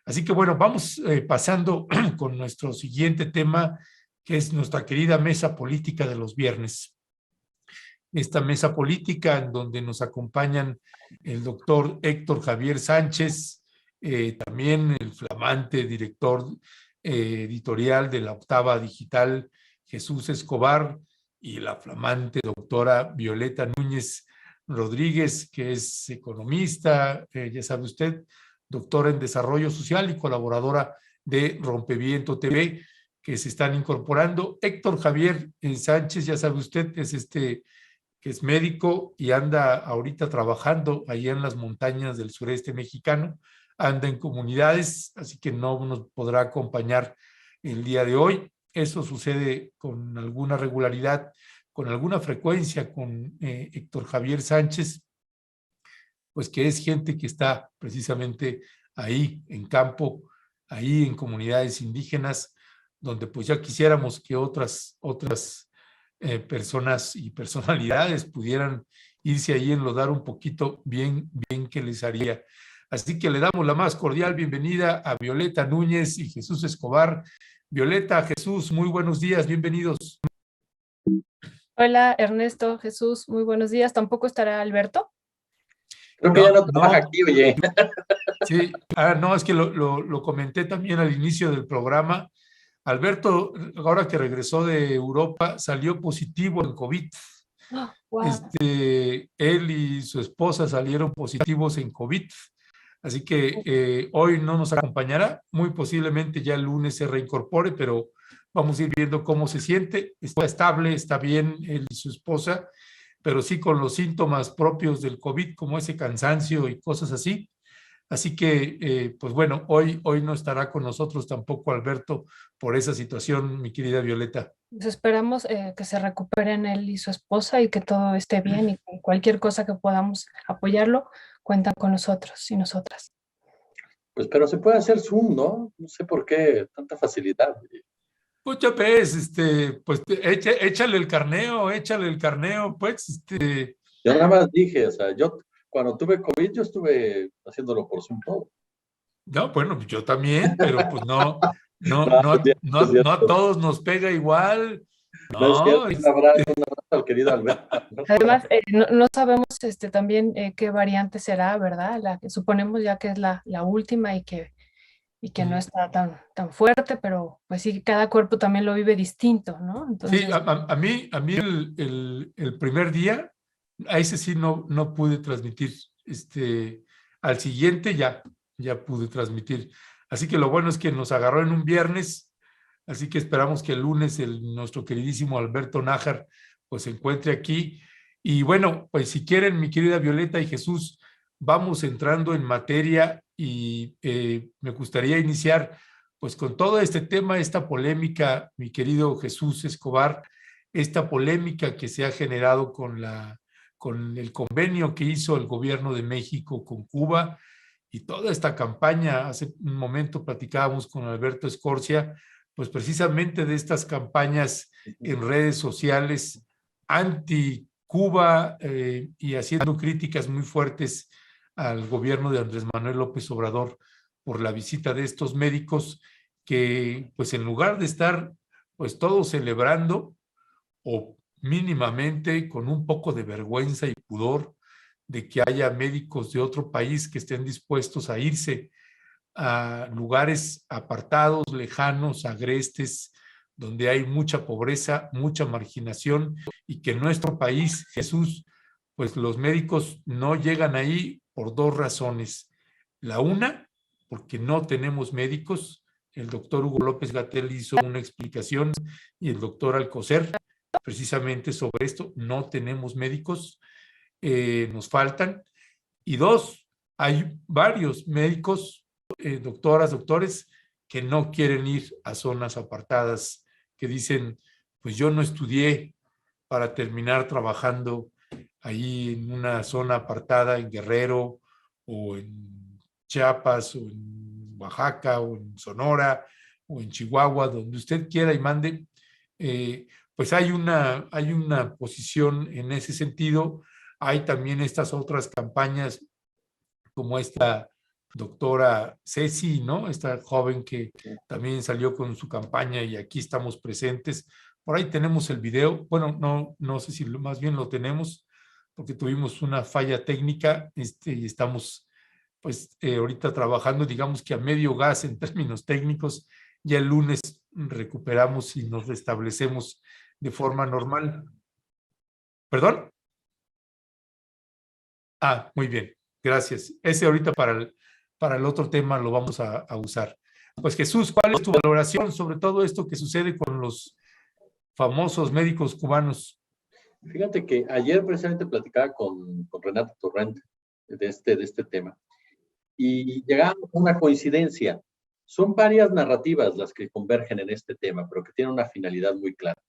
Así que bueno, vamos pasando con nuestro siguiente tema, que es nuestra querida mesa política de los viernes. Esta mesa política en donde nos acompañan el doctor Héctor Javier Sánchez, también el flamante director editorial de La Octava Digital, Jesús Escobar, y la flamante doctora Violeta Núñez Rodríguez, que es economista, ya sabe usted, doctora en Desarrollo Social y colaboradora de Rompeviento TV, que se están incorporando. Héctor Javier Sánchez, ya sabe usted, es que es médico y anda ahorita trabajando allá en las montañas del sureste mexicano, anda en comunidades, así que no nos podrá acompañar el día de hoy. Eso sucede con alguna regularidad, con alguna frecuencia con Héctor Javier Sánchez, pues que es gente que está precisamente ahí en campo, ahí en comunidades indígenas, donde pues ya quisiéramos que otras personas y personalidades pudieran irse ahí a enlodar un poquito, bien que les haría. Así que le damos la más cordial bienvenida a Violeta Núñez y Jesús Escobar. Violeta, Jesús, muy buenos días, bienvenidos. Hola Ernesto, Jesús, muy buenos días. ¿Tampoco estará Alberto? Creo que ya no trabaja aquí, oye. Sí, no, es que lo comenté también al inicio del programa. Alberto, ahora que regresó de Europa, salió positivo en COVID. Oh, wow. Él y su esposa salieron positivos en COVID. Así que hoy no nos acompañará. Muy posiblemente ya el lunes se reincorpore, pero vamos a ir viendo cómo se siente. Está estable, está bien él y su esposa, pero sí con los síntomas propios del COVID, como ese cansancio y cosas así. Así que, pues bueno, hoy no estará con nosotros tampoco Alberto por esa situación, mi querida Violeta. Pues esperamos que se recuperen él y su esposa y que todo esté bien y con cualquier cosa que podamos apoyarlo, cuentan con nosotros y nosotras. Pues pero se puede hacer Zoom, ¿no? No sé por qué tanta facilidad. Pues ya ves, pues échale el carneo, pues, Yo nada más dije, o sea, yo cuando tuve COVID yo estuve haciéndolo por Zoom todo. No, bueno, yo también, pero pues no No, es a cierto. todos nos pega igual. No es cierto. No, Un abrazo al querido Alberto, ¿no? Además, no sabemos también qué variante será, ¿verdad? La que suponemos ya que es la última y que no está tan fuerte, pero pues sí, cada cuerpo también lo vive distinto, ¿no? sí, Entonces, a mí el primer día, a ese sí no pude transmitir. Al siguiente ya pude transmitir. Así que lo bueno es que nos agarró en un viernes, así que esperamos que el lunes nuestro queridísimo Alberto Nájar pues se encuentre aquí. Y bueno, pues si quieren, mi querida Violeta y Jesús, vamos entrando en materia y me gustaría iniciar pues con todo este tema, esta polémica, mi querido Jesús Escobar, esta polémica que se ha generado con el convenio que hizo el gobierno de México con Cuba y toda esta campaña. Hace un momento platicábamos con Alberto Escorcia, pues precisamente de estas campañas en redes sociales anti-Cuba y haciendo críticas muy fuertes al gobierno de Andrés Manuel López Obrador por la visita de estos médicos que, pues en lugar de estar pues todos celebrando o mínimamente con un poco de vergüenza y pudor de que haya médicos de otro país que estén dispuestos a irse a lugares apartados, lejanos, agrestes, donde hay mucha pobreza, mucha marginación y que en nuestro país, Jesús, pues los médicos no llegan ahí por dos razones. La una, porque no tenemos médicos. El doctor Hugo López-Gatell hizo una explicación y el doctor Alcocer precisamente sobre esto. No tenemos médicos, nos faltan. Y dos, hay varios médicos, doctoras, doctores, que no quieren ir a zonas apartadas, que dicen, pues yo no estudié para terminar trabajando ahí en una zona apartada en Guerrero o en Chiapas o en Oaxaca o en Sonora o en Chihuahua, donde usted quiera y mande. Pues hay una posición en ese sentido. Hay también estas otras campañas como esta doctora Ceci, ¿no? Esta joven que también salió con su campaña y aquí estamos presentes. Por ahí tenemos el video. Bueno, no sé si más bien lo tenemos porque tuvimos una falla técnica y estamos pues ahorita trabajando, digamos que a medio gas en términos técnicos. Ya el lunes recuperamos y nos restablecemos de forma normal. ¿Perdón? Ah, muy bien, gracias. Ese ahorita para el otro tema lo vamos a usar. Pues Jesús, ¿cuál es tu valoración sobre todo esto que sucede con los famosos médicos cubanos? Fíjate que ayer precisamente platicaba con Renato Torrent de este tema y llegamos a una coincidencia. Son varias narrativas las que convergen en este tema, pero que tienen una finalidad muy clara.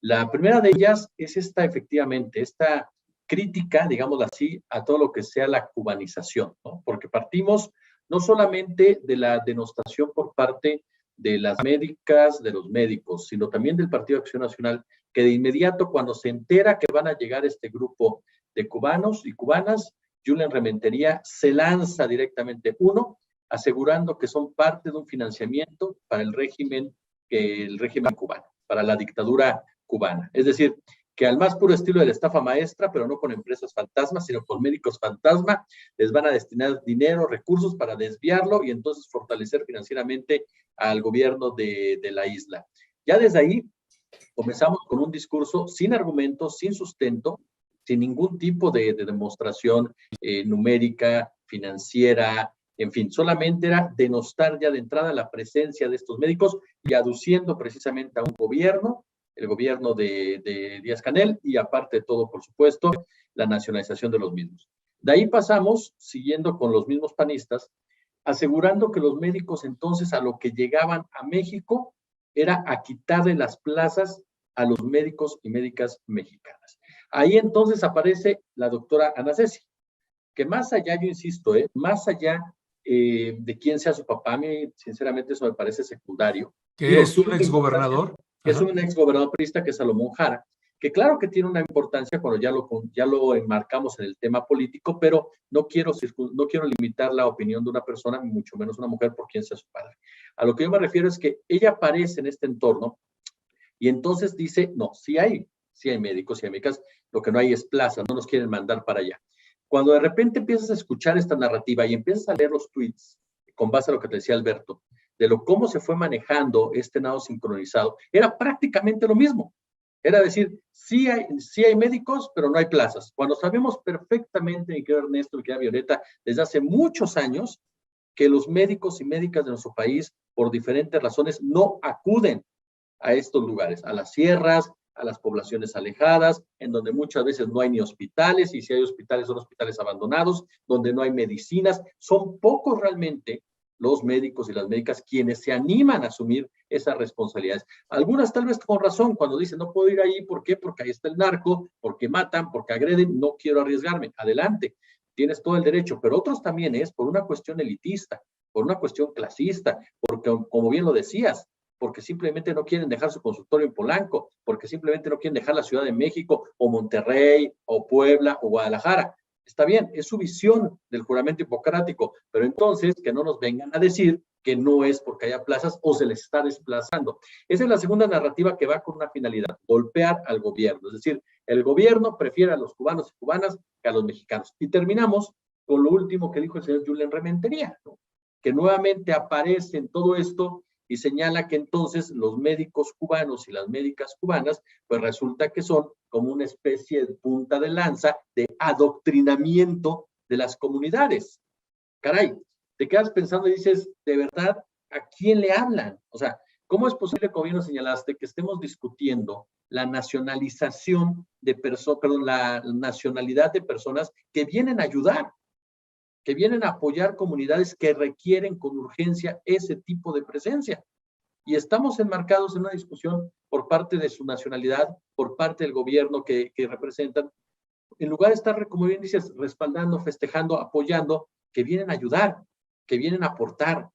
La primera de ellas es efectivamente, esta crítica, digámoslo así, a todo lo que sea la cubanización, ¿no? Porque partimos no solamente de la denostación por parte de las médicas, de los médicos, sino también del Partido de Acción Nacional, que de inmediato cuando se entera que van a llegar este grupo de cubanos y cubanas, Julen Rementería se lanza directamente, uno, asegurando que son parte de un financiamiento para el régimen cubano, para la dictadura cubana. Es decir, que al más puro estilo de la estafa maestra, pero no con empresas fantasmas, sino con médicos fantasma, les van a destinar dinero, recursos para desviarlo y entonces fortalecer financieramente al gobierno de la isla. Ya desde ahí comenzamos con un discurso sin argumentos, sin sustento, sin ningún tipo de demostración numérica, financiera, en fin, solamente era denostar ya de entrada la presencia de estos médicos y aduciendo precisamente a un gobierno, el gobierno de Díaz-Canel y aparte de todo, por supuesto, la nacionalización de los mismos. De ahí pasamos, siguiendo con los mismos panistas, asegurando que los médicos entonces a lo que llegaban a México era a quitarle las plazas a los médicos y médicas mexicanas. Ahí entonces aparece la doctora Ana Ceci, que más allá, yo insisto, más allá de quién sea su papá, a mí sinceramente eso me parece secundario. Que es un exgobernador. Que es un exgobernador priista, que es Salomón Jara, que claro que tiene una importancia cuando ya lo enmarcamos en el tema político, pero no quiero limitar la opinión de una persona, mucho menos una mujer, por quien sea su padre. A lo que yo me refiero es que ella aparece en este entorno y entonces dice, no, sí hay médicos y médicas, lo que no hay es plaza, no nos quieren mandar para allá. Cuando de repente empiezas a escuchar esta narrativa y empiezas a leer los tweets, con base a lo que te decía Alberto, de cómo se fue manejando este nado sincronizado, era prácticamente lo mismo. Era decir, sí hay médicos, pero no hay plazas. Cuando sabemos perfectamente, mi querido Ernesto, mi querida Violeta, desde hace muchos años, que los médicos y médicas de nuestro país, por diferentes razones, no acuden a estos lugares, a las sierras, a las poblaciones alejadas, en donde muchas veces no hay ni hospitales, y si hay hospitales son hospitales abandonados, donde no hay medicinas. Son pocos realmente los médicos y las médicas quienes se animan a asumir esas responsabilidades. Algunas tal vez con razón, cuando dicen no puedo ir ahí, ¿por qué? Porque ahí está el narco, porque matan, porque agreden, no quiero arriesgarme. Adelante, tienes todo el derecho, pero otros también es por una cuestión elitista, por una cuestión clasista, porque como bien lo decías, porque simplemente no quieren dejar su consultorio en Polanco, porque simplemente no quieren dejar la Ciudad de México, o Monterrey, o Puebla, o Guadalajara. Está bien, es su visión del juramento hipocrático, pero entonces que no nos vengan a decir que no es porque haya plazas o se les está desplazando. Esa es la segunda narrativa que va con una finalidad, golpear al gobierno. Es decir, el gobierno prefiere a los cubanos y cubanas que a los mexicanos. Y terminamos con lo último que dijo el señor Julen Rementería, ¿no? Que nuevamente aparece en todo esto y señala que entonces los médicos cubanos y las médicas cubanas, pues resulta que son como una especie de punta de lanza de adoctrinamiento de las comunidades. Caray, te quedas pensando y dices, ¿de verdad a quién le hablan? O sea, ¿cómo es posible, como bien lo señalaste, que estemos discutiendo la nacionalización de personas, la nacionalidad de personas que vienen a ayudar, que vienen a apoyar comunidades que requieren con urgencia ese tipo de presencia? Y estamos enmarcados en una discusión por parte de su nacionalidad, por parte del gobierno que representan, en lugar de estar, como bien dices, respaldando, festejando, apoyando, que vienen a ayudar, que vienen a aportar.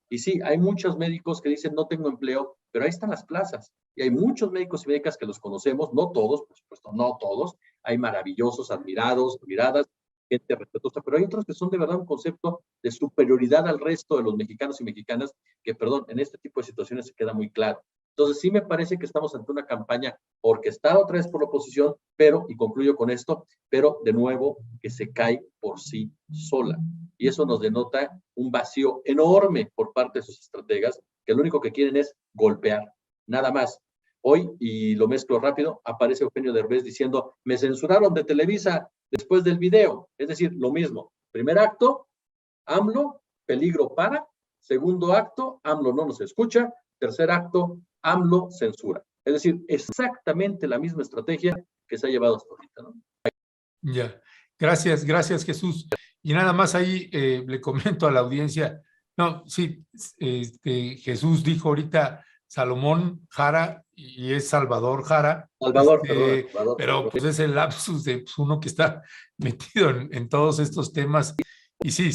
Y sí, hay muchos médicos que dicen no tengo empleo, pero ahí están las plazas. Y hay muchos médicos y médicas que los conocemos, no todos, por supuesto, no todos. Hay maravillosos, admirados, admiradas, gente respetuosa, pero hay otros que son de verdad un concepto de superioridad al resto de los mexicanos y mexicanas, que, perdón, en este tipo de situaciones se queda muy claro. Entonces sí me parece que estamos ante una campaña orquestada otra vez por la oposición, pero, y concluyo con esto, pero de nuevo que se cae por sí sola. Y eso nos denota un vacío enorme por parte de sus estrategas, que lo único que quieren es golpear, nada más. Hoy, y lo mezclo rápido, aparece Eugenio Derbez diciendo, me censuraron de Televisa después del video. Es decir, lo mismo. Primer acto, AMLO, peligro para. Segundo acto, AMLO no nos escucha. Tercer acto, AMLO censura. Es decir, exactamente la misma estrategia que se ha llevado hasta ahorita, ¿no? Ya, gracias Jesús. Y nada más ahí le comento a la audiencia, no, sí, Jesús dijo ahorita Salomón Jara y es Salvador Jara, Salvador, perdón, Salvador. pero pues es el lapsus de uno que está metido en todos estos temas. Y sí,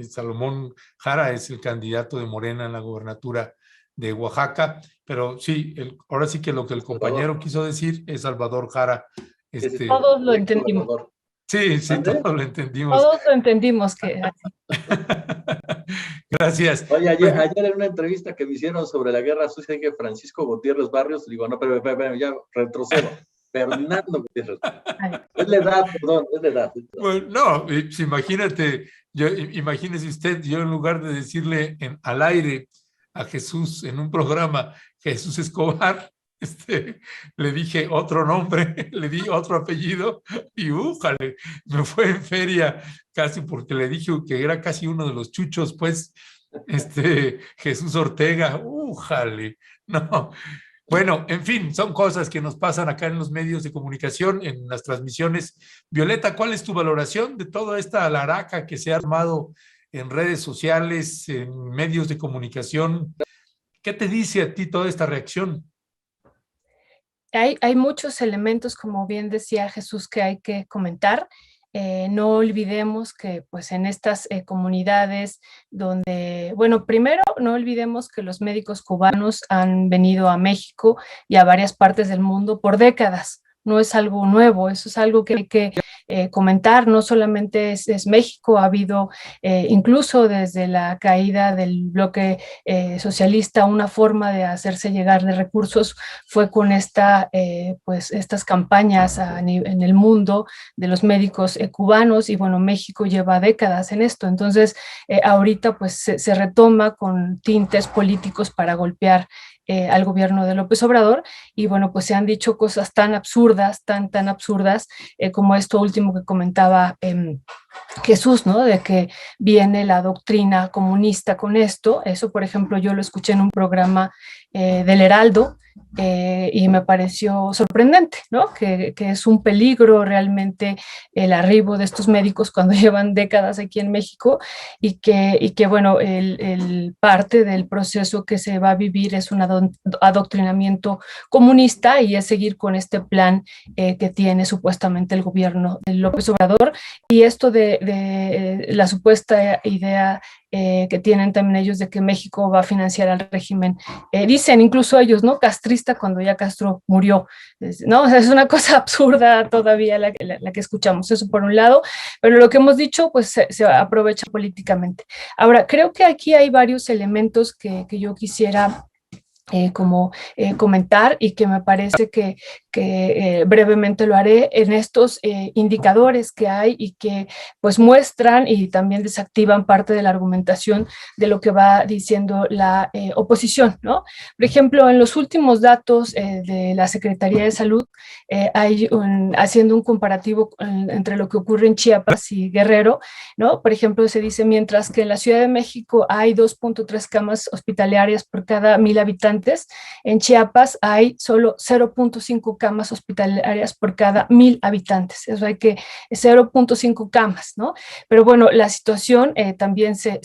Salomón Jara es el candidato de Morena en la gobernatura de Oaxaca, pero sí, ahora sí que lo que el compañero quiso decir es Salvador Jara. Todos lo entendimos. Sí, todos lo entendimos. Todos lo entendimos que... Gracias. Oye, ayer en una entrevista que me hicieron sobre la guerra sucia, dije Francisco Gutiérrez Barrios, digo, no, pero ya retrocedo. Fernando Gutiérrez. Es la edad, perdón, es la edad. Bueno, no, pues imagínese usted, yo en lugar de decirle al aire a Jesús en un programa, Jesús Escobar, le dije otro nombre, le di otro apellido y újale, me fue en feria casi porque le dije que era casi uno de los chuchos, pues, Jesús Ortega, újale, no. Bueno, en fin, son cosas que nos pasan acá en los medios de comunicación, en las transmisiones. Violeta, ¿cuál es tu valoración de toda esta alaraca que se ha armado en redes sociales, en medios de comunicación? ¿Qué te dice a ti toda esta reacción? Hay muchos elementos, como bien decía Jesús, que hay que comentar. No olvidemos que pues en estas comunidades donde, bueno, primero no olvidemos que los médicos cubanos han venido a México y a varias partes del mundo por décadas. No es algo nuevo, eso es algo que hay que comentar. No solamente es México, ha habido incluso desde la caída del bloque socialista, una forma de hacerse llegar de recursos fue con pues estas campañas en el mundo de los médicos cubanos, y bueno, México lleva décadas en esto. Entonces ahorita pues se retoma con tintes políticos para golpear al gobierno de López Obrador, y bueno, pues se han dicho cosas tan absurdas, tan absurdas, como esto último que comentaba Jesús, ¿no? De que viene la doctrina comunista con esto. Eso, por ejemplo, yo lo escuché en un programa del Heraldo, y me pareció sorprendente, ¿no? Que es un peligro realmente el arribo de estos médicos cuando llevan décadas aquí en México, y que bueno, el parte del proceso que se va a vivir es un adoctrinamiento comunista, y es seguir con este plan que tiene supuestamente el gobierno de López Obrador. Y esto de la supuesta idea que tienen también ellos de que México va a financiar al régimen, dicen incluso ellos, ¿no? Castrista, cuando ya Castro murió, ¿no? O sea, es una cosa absurda todavía la que escuchamos, eso por un lado, pero lo que hemos dicho pues se aprovecha políticamente. Ahora, creo que aquí hay varios elementos que yo quisiera comentar, y que me parece que brevemente lo haré en estos indicadores que hay y que pues muestran y también desactivan parte de la argumentación de lo que va diciendo la oposición, ¿no? Por ejemplo, en los últimos datos de la Secretaría de Salud, haciendo un comparativo entre lo que ocurre en Chiapas y Guerrero, ¿no? Por ejemplo, se dice, mientras que en la Ciudad de México hay 2.3 camas hospitalarias por cada 1,000 habitantes, en Chiapas hay solo 0.5 camas hospitalarias por cada 1,000 habitantes. Eso hay que 0.5 camas, ¿no? Pero bueno, la situación también se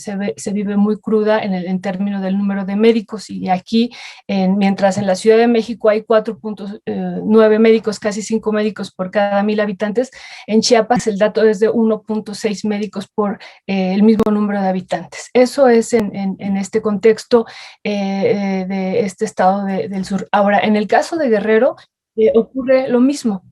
vive muy cruda en términos del número de médicos, y aquí, mientras en la Ciudad de México hay 4.9 médicos, casi 5 médicos por cada 1,000 habitantes, en Chiapas el dato es de 1.6 médicos por el mismo número de habitantes. Eso es en este contexto de este estado del sur. Ahora, en el caso de Guerrero, ocurre lo mismo.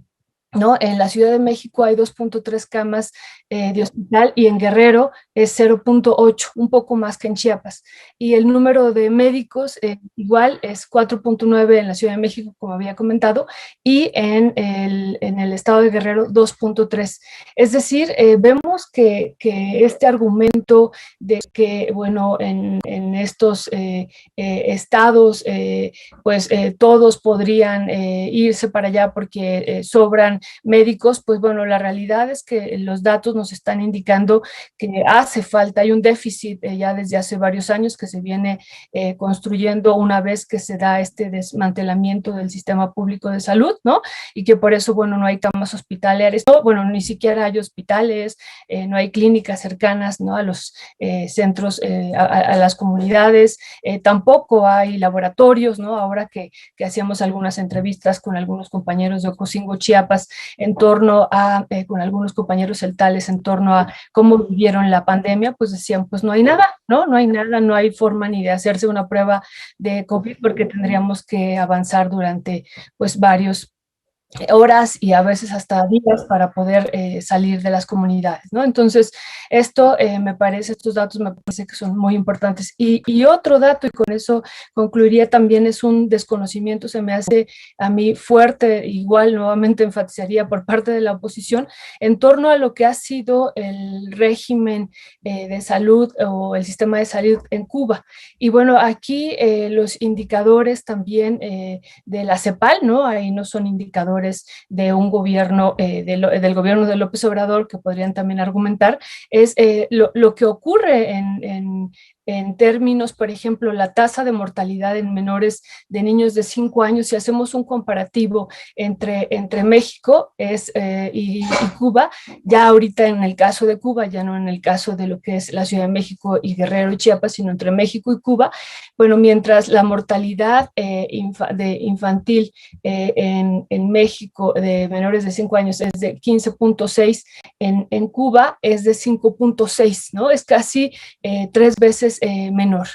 ¿no? En la Ciudad de México hay 2.3 camas de hospital y en Guerrero es 0.8, un poco más que en Chiapas. Y el número de médicos igual es 4.9 en la Ciudad de México, como había comentado, y en el estado de Guerrero 2.3. Es decir, vemos que este argumento de que, bueno, en estos estados, pues todos podrían irse para allá porque sobran médicos, pues bueno, la realidad es que los datos nos están indicando que hace falta, hay un déficit ya desde hace varios años que se viene construyendo una vez que se da este desmantelamiento del sistema público de salud, ¿no? Y que por eso, bueno, no hay camas hospitalarias, no, bueno, ni siquiera hay hospitales, no hay clínicas cercanas, ¿no? A los centros, a las comunidades, tampoco hay laboratorios, ¿no? Ahora que hacíamos algunas entrevistas con algunos compañeros de Ocosingo, Chiapas, en torno a, con algunos compañeros celtales, en torno a cómo vivieron la pandemia, pues decían, pues no hay nada, ¿no? No hay nada, no hay forma ni de hacerse una prueba de COVID porque tendríamos que avanzar durante, pues, varios horas y a veces hasta días para poder salir de las comunidades, ¿no? Entonces, esto me parece, estos datos me parece que son muy importantes. Y otro dato, y con eso concluiría también, es un desconocimiento, se me hace a mí fuerte, igual nuevamente enfatizaría por parte de la oposición, en torno a lo que ha sido el régimen de salud o el sistema de salud en Cuba. Y bueno, aquí los indicadores también de la CEPAL, ¿no? Ahí no son indicadores de un gobierno, del gobierno de López Obrador, que podrían también argumentar, es lo que ocurre en términos, por ejemplo, la tasa de mortalidad en menores de niños de 5 años, si hacemos un comparativo entre México y Cuba, ya ahorita en el caso de Cuba, ya no en el caso de lo que es la Ciudad de México y Guerrero y Chiapas, sino entre México y Cuba, bueno, mientras la mortalidad infantil en México de menores de 5 años es de 15.6, en Cuba es de 5.6, ¿no? Es casi 3 veces menor.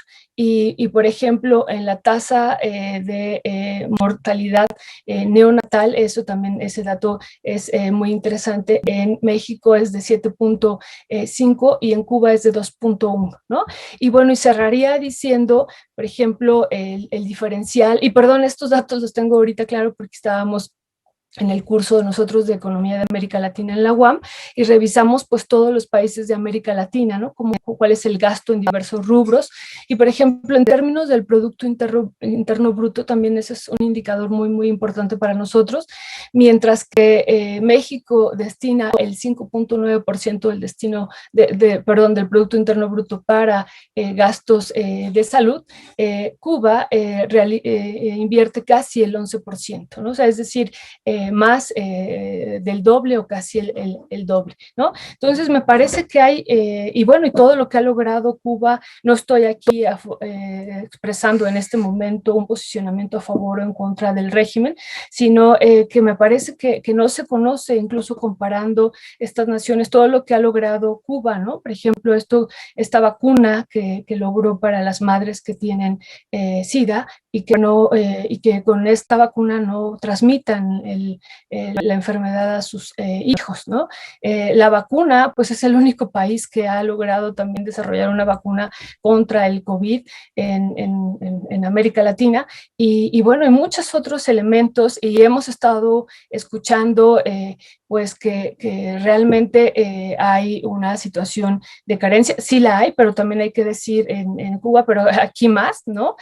Por ejemplo, en la tasa de mortalidad neonatal, eso también, ese dato es muy interesante. En México es de 7.5 y en Cuba es de 2.1, ¿no? Y bueno, y cerraría diciendo, por ejemplo, el diferencial, y perdón, estos datos los tengo ahorita claro porque estábamos en el curso de nosotros de Economía de América Latina en la UAM, y revisamos pues todos los países de América Latina, ¿no? Como cuál es el gasto en diversos rubros, y por ejemplo, en términos del Producto Interno Bruto, también ese es un indicador muy, muy importante para nosotros, mientras que México destina el 5.9% del destino, del Producto Interno Bruto para gastos de salud, Cuba invierte casi el 11%, ¿no? O sea, es decir, más del doble o casi el doble, ¿no? Entonces me parece que hay, y bueno, y todo lo que ha logrado Cuba, no estoy aquí expresando en este momento un posicionamiento a favor o en contra del régimen, sino que me parece que no se conoce, incluso comparando estas naciones, todo lo que ha logrado Cuba, ¿no? Por ejemplo, esta vacuna que logró para las madres que tienen SIDA, y que con esta vacuna no transmitan la enfermedad a sus hijos, ¿no? La vacuna, pues es el único país que ha logrado también desarrollar una vacuna contra el COVID en América Latina, y bueno, hay muchos otros elementos, y hemos estado escuchando pues que realmente hay una situación de carencia, sí la hay, pero también hay que decir en Cuba, pero aquí más, ¿no?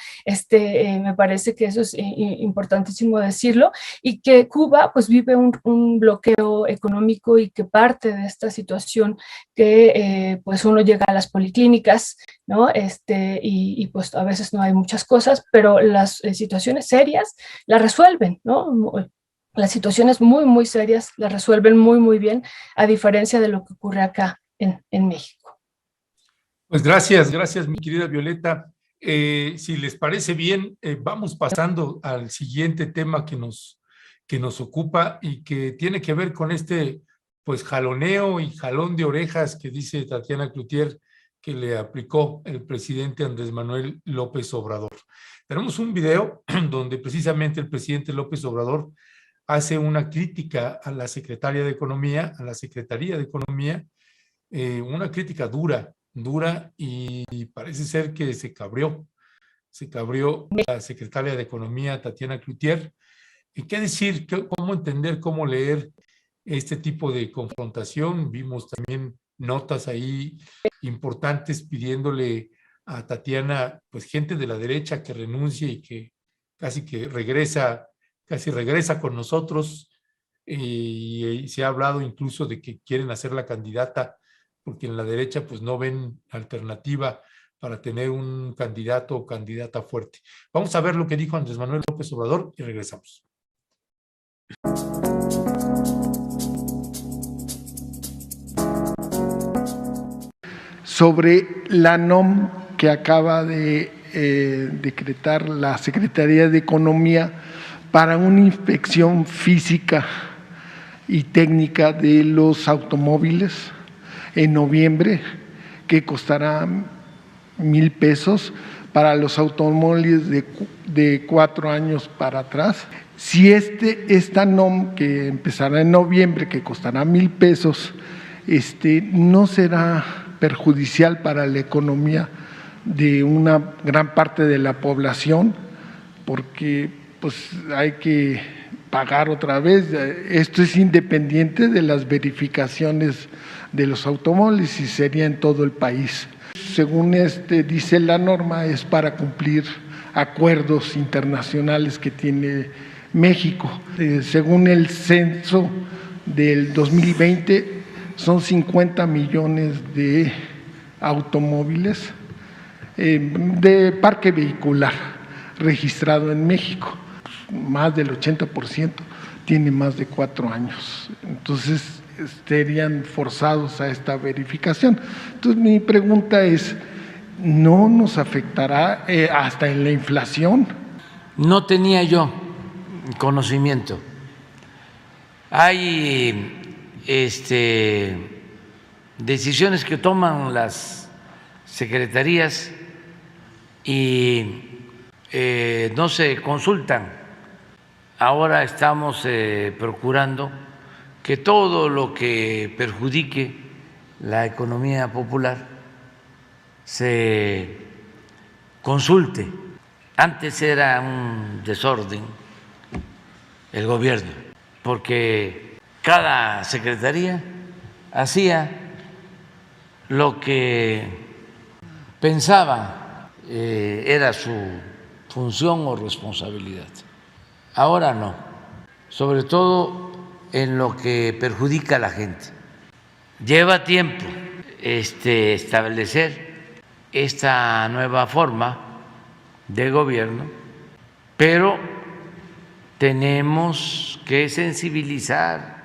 Me parece que eso es importantísimo decirlo, y que Cuba pues vive un bloqueo económico, y que parte de esta situación que pues uno llega a las policlínicas, ¿no? Y pues a veces no hay muchas cosas, pero las situaciones serias las resuelven, ¿no? Las situaciones muy, muy serias las resuelven muy, muy bien, a diferencia de lo que ocurre acá en México. Pues gracias, mi querida Violeta. Si les parece bien, vamos pasando al siguiente tema que nos ocupa y que tiene que ver con este pues jaloneo y jalón de orejas que dice Tatiana Cloutier que le aplicó el presidente Andrés Manuel López Obrador. Tenemos un video donde precisamente el presidente López Obrador hace una crítica a la secretaria de Economía, a la Secretaría de Economía, una crítica dura y parece ser que se cabrió la secretaria de Economía, Tatiana Cloutier. ¿Y qué decir? ¿Cómo entender, cómo leer este tipo de confrontación? Vimos también notas ahí importantes pidiéndole a Tatiana, pues gente de la derecha que renuncie y que casi regresa con nosotros. Y se ha hablado incluso de que quieren hacer la candidata porque en la derecha pues no ven alternativa para tener un candidato o candidata fuerte. Vamos a ver lo que dijo Andrés Manuel López Obrador y regresamos. Sobre la NOM que acaba de decretar la Secretaría de Economía para una inspección física y técnica de los automóviles en noviembre, que costará 1,000 pesos para los automóviles de 4 años para atrás. Si esta NOM que empezará en noviembre, que costará 1,000 pesos, no será perjudicial para la economía de una gran parte de la población, porque pues hay que pagar otra vez. Esto es independiente de las verificaciones de los automóviles y sería en todo el país. Según dice la norma, es para cumplir acuerdos internacionales que tiene México. Según el censo del 2020, son 50 millones de automóviles de parque vehicular registrado en México. Más del 80% tiene más de 4 años. Entonces, estarían forzados a esta verificación. Entonces, mi pregunta es, ¿no nos afectará hasta en la inflación? No tenía yo conocimiento. Hay decisiones que toman las secretarías y no se consultan. Ahora estamos procurando que todo lo que perjudique la economía popular se consulte. Antes era un desorden el gobierno, porque cada secretaría hacía lo que pensaba era su función o responsabilidad. Ahora no, sobre todo en lo que perjudica a la gente. Lleva tiempo establecer esta nueva forma de gobierno, pero tenemos que sensibilizar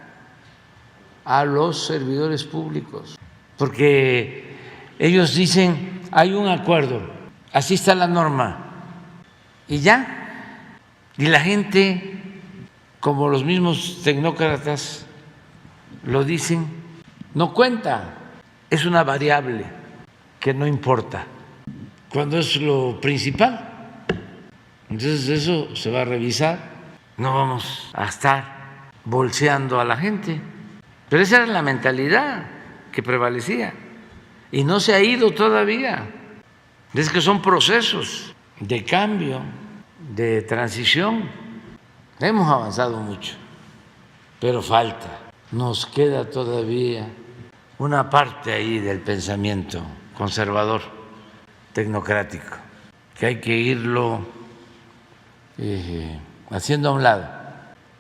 a los servidores públicos, porque ellos dicen, hay un acuerdo, así está la norma, y ya. Y la gente, como los mismos tecnócratas lo dicen, no cuenta, es una variable que no importa, cuando es lo principal. Entonces eso se va a revisar, no vamos a estar bolseando a la gente. Pero esa era la mentalidad que prevalecía y no se ha ido todavía. Es que son procesos de cambio, de transición. Hemos avanzado mucho, pero falta, nos queda todavía una parte ahí del pensamiento conservador, tecnocrático, que hay que irlo haciendo a un lado,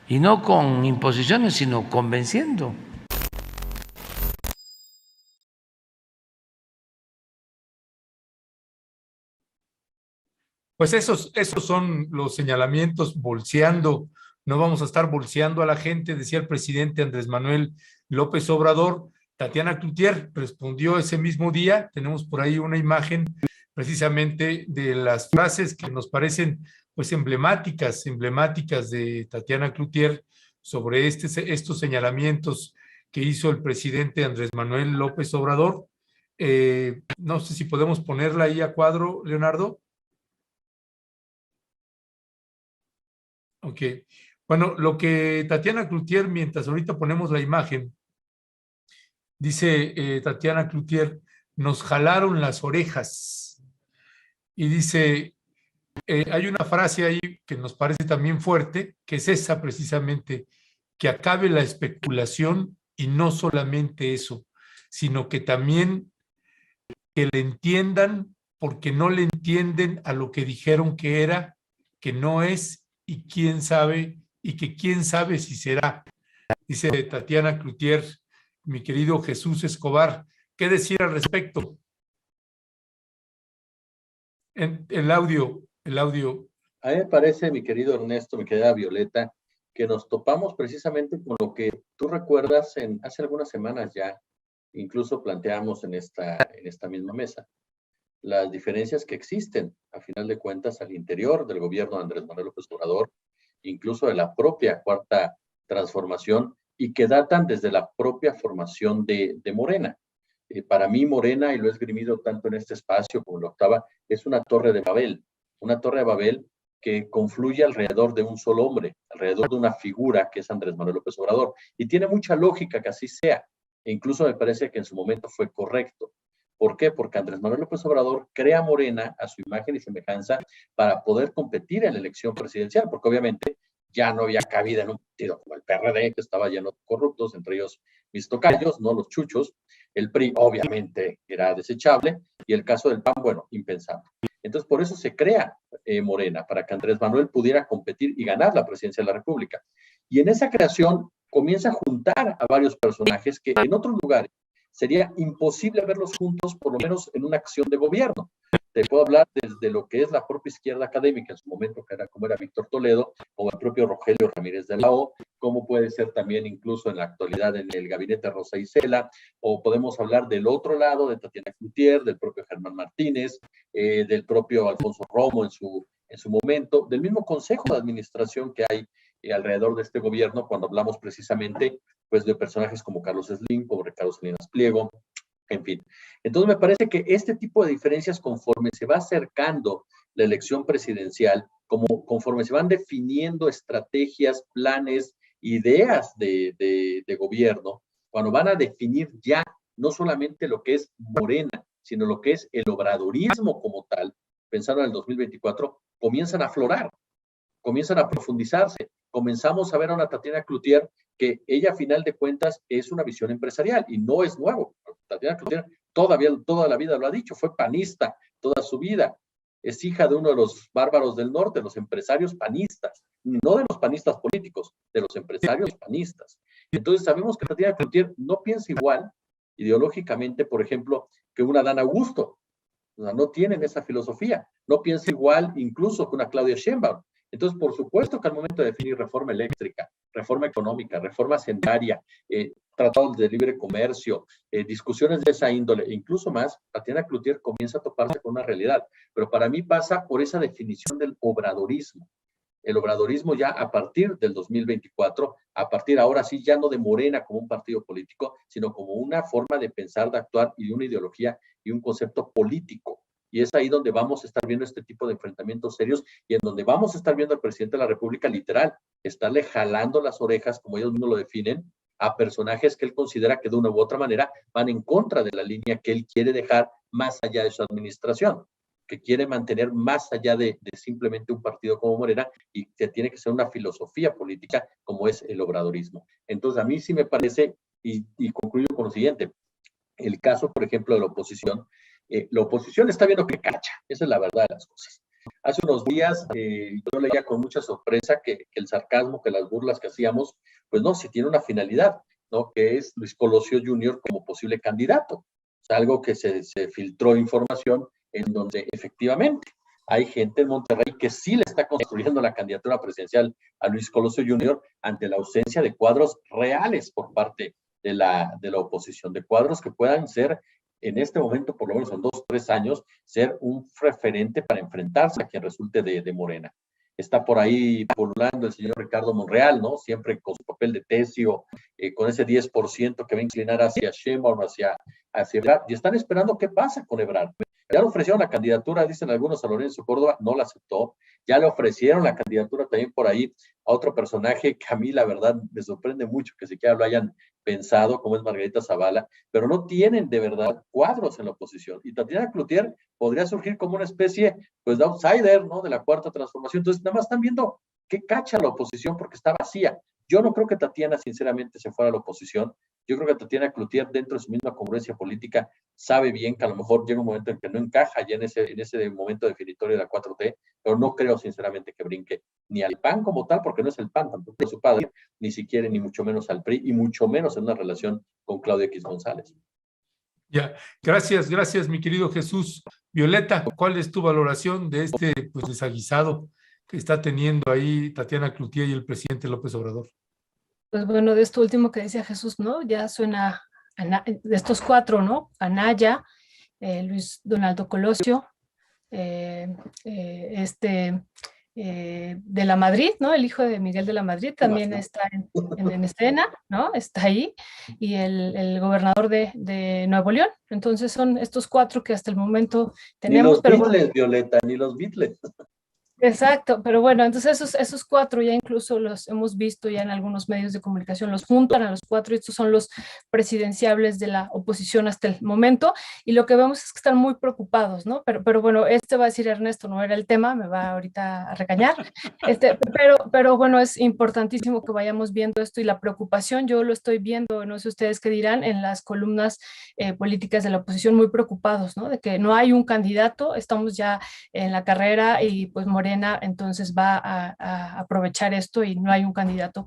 y no con imposiciones, sino convenciendo. Pues esos son los señalamientos, bolseando. No vamos a estar bolseando a la gente, decía el presidente Andrés Manuel López Obrador. Tatiana Cloutier respondió ese mismo día. Tenemos por ahí una imagen precisamente de las frases que nos parecen pues emblemáticas de Tatiana Cloutier sobre estos señalamientos que hizo el presidente Andrés Manuel López Obrador. No sé si podemos ponerla ahí a cuadro, Leonardo. Ok, Bueno, lo que Tatiana Cloutier, mientras ahorita ponemos la imagen, dice Tatiana Cloutier, nos jalaron las orejas. Y dice, hay una frase ahí que nos parece también fuerte, que es esa precisamente, que acabe la especulación y no solamente eso, sino que también que le entiendan porque no le entienden a lo que dijeron que era, que no es y quién sabe, y que quién sabe si será. Dice Tatiana Cloutier, mi querido Jesús Escobar, ¿qué decir al respecto? El audio. A mí me parece, mi querido Ernesto, mi querida Violeta, que nos topamos precisamente con lo que tú recuerdas hace algunas semanas ya, incluso planteamos en esta misma mesa, las diferencias que existen, a final de cuentas, al interior del gobierno de Andrés Manuel López Obrador, incluso de la propia Cuarta Transformación, y que datan desde la propia formación de Morena. Para mí, Morena, y lo he esgrimido tanto en este espacio como en la octava, es una torre de Babel que confluye alrededor de un solo hombre, alrededor de una figura que es Andrés Manuel López Obrador. Y tiene mucha lógica que así sea. E incluso me parece que en su momento fue correcto. ¿Por qué? Porque Andrés Manuel López Obrador crea Morena a su imagen y semejanza para poder competir en la elección presidencial, porque obviamente ya no había cabida en un partido como el PRD, que estaba lleno de corruptos, entre ellos mis tocayos, no los chuchos. El PRI obviamente era desechable y el caso del PAN, bueno, impensable. Entonces, por eso se crea Morena, para que Andrés Manuel pudiera competir y ganar la presidencia de la República. Y en esa creación comienza a juntar a varios personajes que en otros lugares sería imposible verlos juntos, por lo menos en una acción de gobierno. Te puedo hablar desde lo que es la propia izquierda académica, en su momento, que era como era Víctor Toledo, como el propio Rogelio Ramírez de la O, como puede ser también incluso en la actualidad en el gabinete Rosa Isela, o podemos hablar del otro lado, de Tatiana Cloutier, del propio Germán Martínez, del propio Alfonso Romo en su momento, del mismo consejo de administración que hay alrededor de este gobierno, cuando hablamos precisamente pues, de personajes como Carlos Slim, como Ricardo Salinas Pliego, en fin. Entonces me parece que este tipo de diferencias, conforme se va acercando la elección presidencial, conforme se van definiendo estrategias, planes, ideas de gobierno, cuando van a definir ya no solamente lo que es Morena, sino lo que es el obradorismo como tal, pensando en el 2024, comienzan a aflorar, comienzan a profundizarse. Comenzamos a ver a una Tatiana Cloutier que ella, a final de cuentas, es una visión empresarial y no es nuevo. Tatiana Cloutier toda la vida lo ha dicho, fue panista toda su vida. Es hija de uno de los bárbaros del norte, los empresarios panistas, no de los panistas políticos, de los empresarios panistas. Entonces sabemos que Tatiana Cloutier no piensa igual ideológicamente, por ejemplo, que una Adán Augusto. O sea, no tienen esa filosofía. No piensa igual incluso que una Claudia Sheinbaum. Entonces, por supuesto que al momento de definir reforma eléctrica, reforma económica, reforma hacendaria, tratados de libre comercio, discusiones de esa índole, e incluso más, Tatiana Cloutier comienza a toparse con una realidad. Pero para mí pasa por esa definición del obradorismo. El obradorismo ya a partir del 2024, a partir ahora sí ya no de Morena como un partido político, sino como una forma de pensar, de actuar y de una ideología y un concepto político. Y es ahí donde vamos a estar viendo este tipo de enfrentamientos serios y en donde vamos a estar viendo al presidente de la República literal, estarle jalando las orejas, como ellos mismos lo definen, a personajes que él considera que de una u otra manera van en contra de la línea que él quiere dejar más allá de su administración, que quiere mantener más allá de simplemente un partido como Morena y que tiene que ser una filosofía política como es el obradorismo. Entonces, a mí sí me parece, y concluyo con lo siguiente, el caso, por ejemplo, de la oposición está viendo que cacha, esa es la verdad de las cosas. Hace unos días yo leía con mucha sorpresa que el sarcasmo, que las burlas que hacíamos, pues no, si tiene una finalidad, ¿no? Que es Luis Colosio Jr. como posible candidato. O sea, algo que se filtró información en donde efectivamente hay gente en Monterrey que sí le está construyendo la candidatura presidencial a Luis Colosio Jr. ante la ausencia de cuadros reales por parte de la oposición, de cuadros que puedan ser en este momento, por lo menos en 2 o 3 años, ser un referente para enfrentarse a quien resulte de Morena. Está por ahí pululando el señor Ricardo Monreal, ¿no? Siempre con su papel de tecio, con ese 10% que va a inclinar hacia Sheinbaum, hacia Ebrard, y están esperando qué pasa con Ebrard. Ya le ofrecieron la candidatura, dicen algunos, a Lorenzo Córdoba, no la aceptó. Ya le ofrecieron la candidatura también por ahí a otro personaje que a mí la verdad me sorprende mucho que siquiera lo hayan pensado, como es Margarita Zavala, pero no tienen de verdad cuadros en la oposición. Y Tatiana Cloutier podría surgir como una especie, pues, de outsider, ¿no? De la cuarta transformación. Entonces, nada más están viendo qué cacha la oposición porque está vacía. Yo no creo que Tatiana, sinceramente, se fuera a la oposición. Yo creo que Tatiana Cloutier, dentro de su misma congruencia política, sabe bien que a lo mejor llega un momento en que no encaja ya en ese momento definitorio de la 4T, pero no creo, sinceramente, que brinque ni al PAN como tal, porque no es el PAN, tampoco es su padre, ni siquiera, ni mucho menos al PRI, y mucho menos en una relación con Claudia X González. Ya, gracias, mi querido Jesús. Violeta, ¿cuál es tu valoración de este pues, desaguisado que está teniendo ahí Tatiana Cloutier y el presidente López Obrador? Pues bueno, de esto último que decía Jesús, ¿no? Ya suena de estos cuatro, ¿no? Anaya, Luis Donaldo Colosio, de la Madrid, ¿no? El hijo de Miguel de la Madrid también está en escena, ¿no? Está ahí, y el gobernador de Nuevo León. Entonces son estos cuatro que hasta el momento tenemos. Ni los Beatles, Violeta, ni los Beatles. Exacto, pero bueno, entonces esos cuatro ya incluso los hemos visto ya en algunos medios de comunicación, los juntan a los cuatro y estos son los presidenciables de la oposición hasta el momento, y lo que vemos es que están muy preocupados, ¿no? Pero bueno, va a decir Ernesto, no era el tema, me va ahorita a regañar, pero bueno, es importantísimo que vayamos viendo esto, y la preocupación yo lo estoy viendo, no sé ustedes qué dirán, en las columnas políticas de la oposición, muy preocupados, ¿no? De que no hay un candidato, estamos ya en la carrera y pues Morena entonces va a aprovechar esto y no hay un candidato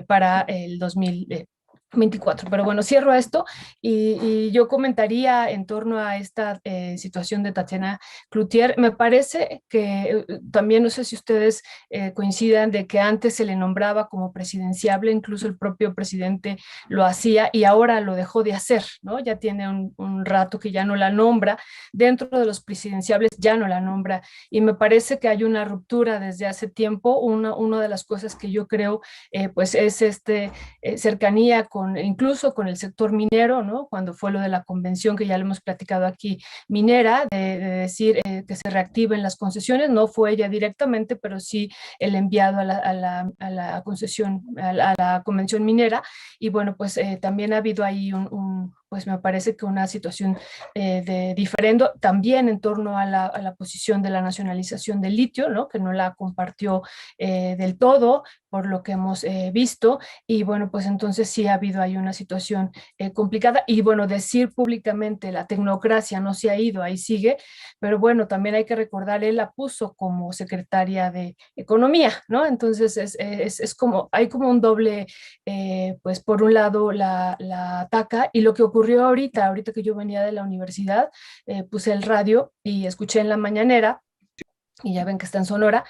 para el 2024. Pero bueno, cierro esto y yo comentaría en torno a esta situación de Tatiana Cloutier. Me parece que también, no sé si ustedes coincidan, de que antes se le nombraba como presidenciable, incluso el propio presidente lo hacía y ahora lo dejó de hacer, ¿no? Ya tiene un rato que ya no la nombra, dentro de los presidenciables ya no la nombra, y me parece que hay una ruptura desde hace tiempo. Una de las cosas que yo creo pues es cercanía incluso con el sector minero, ¿no? Cuando fue lo de la convención que ya lo hemos platicado aquí, minera, de decir que se reactiven las concesiones. No fue ella directamente, pero sí el enviado a la concesión, a la convención minera, y bueno, pues también ha habido ahí pues me parece que una situación de diferendo también en torno a la posición de la nacionalización del litio, ¿no? Que no la compartió del todo, por lo que hemos visto, y bueno, pues entonces sí ha habido ahí una situación complicada, y bueno, decir públicamente la tecnocracia no se ha ido, ahí sigue, pero bueno, también hay que recordar, él la puso como secretaria de Economía, ¿no? Entonces es como, hay como un doble, pues por un lado la ataca, y lo que ocurrió ahorita que yo venía de la universidad, puse el radio y escuché en la mañanera, y ya ven que está en Sonora,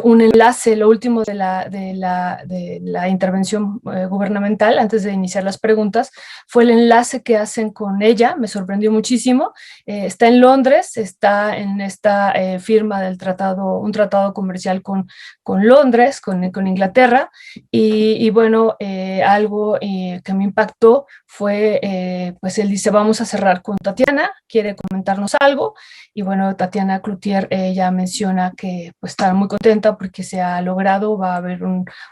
un enlace, lo último de la intervención gubernamental, antes de iniciar las preguntas, fue el enlace que hacen con ella. Me sorprendió muchísimo. Está en Londres, está en esta firma del tratado, un tratado comercial con Londres, con Inglaterra, y bueno, algo que me impactó fue, pues él dice, vamos a cerrar con Tatiana, quiere comentarnos algo, y bueno, Tatiana Cloutier ya menciona que pues está muy contenta porque se ha logrado, va a haber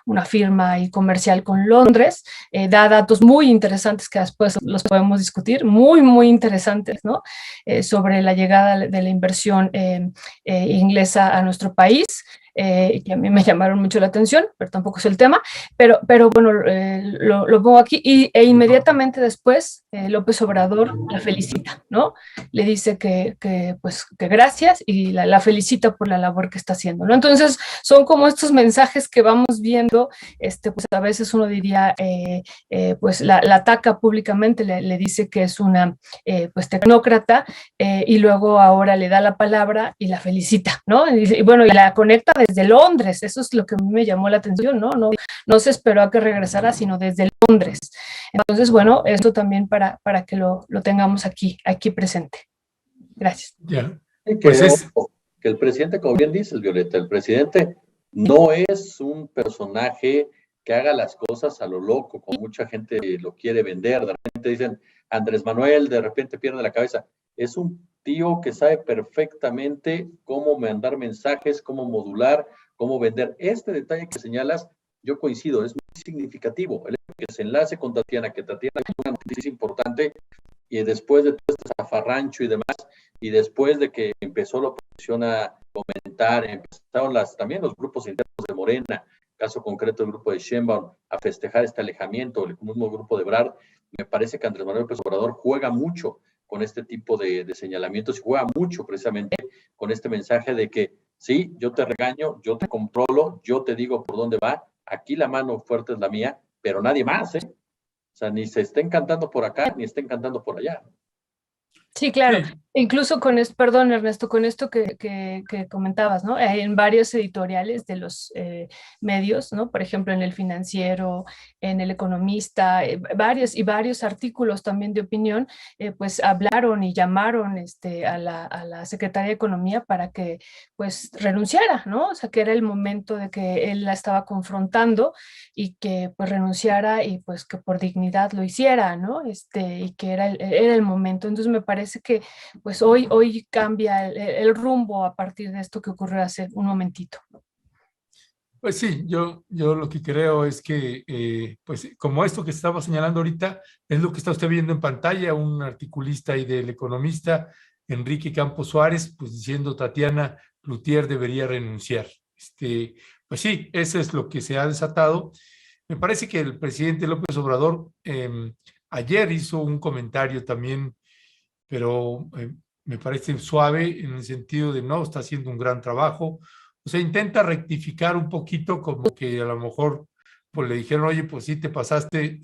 una firma y comercial con Londres, da datos muy interesantes que después los podemos discutir, muy, muy interesantes, ¿no? Sobre la llegada de la inversión inglesa a nuestro país. Que a mí me llamaron mucho la atención, pero tampoco es el tema, pero bueno, lo pongo aquí, e inmediatamente después López Obrador la felicita, ¿no? Le dice que gracias, y la felicita por la labor que está haciendo, ¿no? Entonces son como estos mensajes que vamos viendo, pues a veces uno diría, pues la ataca públicamente, le dice que es una pues tecnócrata, y luego ahora le da la palabra y la felicita, ¿no? Y bueno, y la conecta desde Londres. Eso es lo que a mí me llamó la atención, ¿no? No se esperó a que regresara, sino desde Londres. Entonces, bueno, esto también para que lo tengamos aquí presente. Gracias. Ya. Pues que el presidente, como bien dice el Violeta, el presidente no es un personaje que haga las cosas a lo loco, como mucha gente lo quiere vender. De repente dicen Andrés Manuel, de repente pierde la cabeza. Es un tío que sabe perfectamente cómo mandar mensajes, cómo modular, cómo vender. Este detalle que señalas, yo coincido, es muy significativo. El hecho de que se enlace con Tatiana, que Tatiana es una noticia importante, y después de todo este zafarrancho y demás, y después de que empezó la oposición a comentar, empezaron también los grupos internos de Morena, caso concreto el grupo de Sheinbaum, a festejar este alejamiento, el mismo grupo de Ebrard. Me parece que Andrés Manuel López Obrador juega mucho con este tipo de señalamientos y juega mucho precisamente con este mensaje de que sí, yo te regaño, yo te controlo, yo te digo por dónde va, aquí la mano fuerte es la mía, pero nadie más, ¿eh? O sea, ni se estén cantando por acá, ni estén cantando por allá. Sí, claro. Sí, Incluso con esto, perdón Ernesto, con esto que comentabas, ¿no? En varios editoriales de los medios, ¿no? Por ejemplo, en El Financiero, en El Economista, varios artículos también de opinión, pues hablaron y llamaron a la Secretaría de Economía para que pues renunciara, ¿no? O sea, que era el momento de que él la estaba confrontando y que pues renunciara y pues que por dignidad lo hiciera, ¿no? Y que era el momento. Entonces me parece que pues hoy cambia el rumbo a partir de esto que ocurrió hace un momentito. pues sí, yo lo que creo es que, pues como esto que estaba señalando ahorita, es lo que está usted viendo en pantalla, un articulista y del Economista, Enrique Campos Suárez, pues diciendo Tatiana Cloutier debería renunciar. Pues sí, eso es lo que se ha desatado. Me parece que el presidente López Obrador ayer hizo un comentario también, pero me parece suave en el sentido de no, está haciendo un gran trabajo. O sea, intenta rectificar un poquito, como que a lo mejor pues le dijeron, oye, pues sí te pasaste,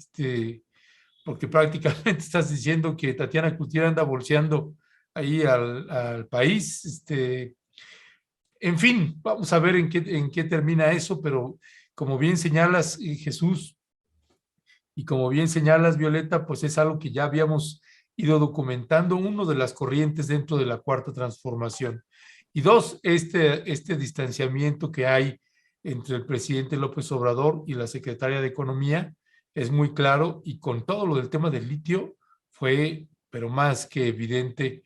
porque prácticamente estás diciendo que Tatiana Cloutier anda bolseando ahí al país. En fin, vamos a ver en qué termina eso, pero como bien señalas, Jesús, y como bien señalas, Violeta, pues es algo que ya habíamos ido documentando, uno de las corrientes dentro de la cuarta transformación. Y dos, este distanciamiento que hay entre el presidente López Obrador y la secretaria de Economía es muy claro, y con todo lo del tema del litio fue, pero más que evidente,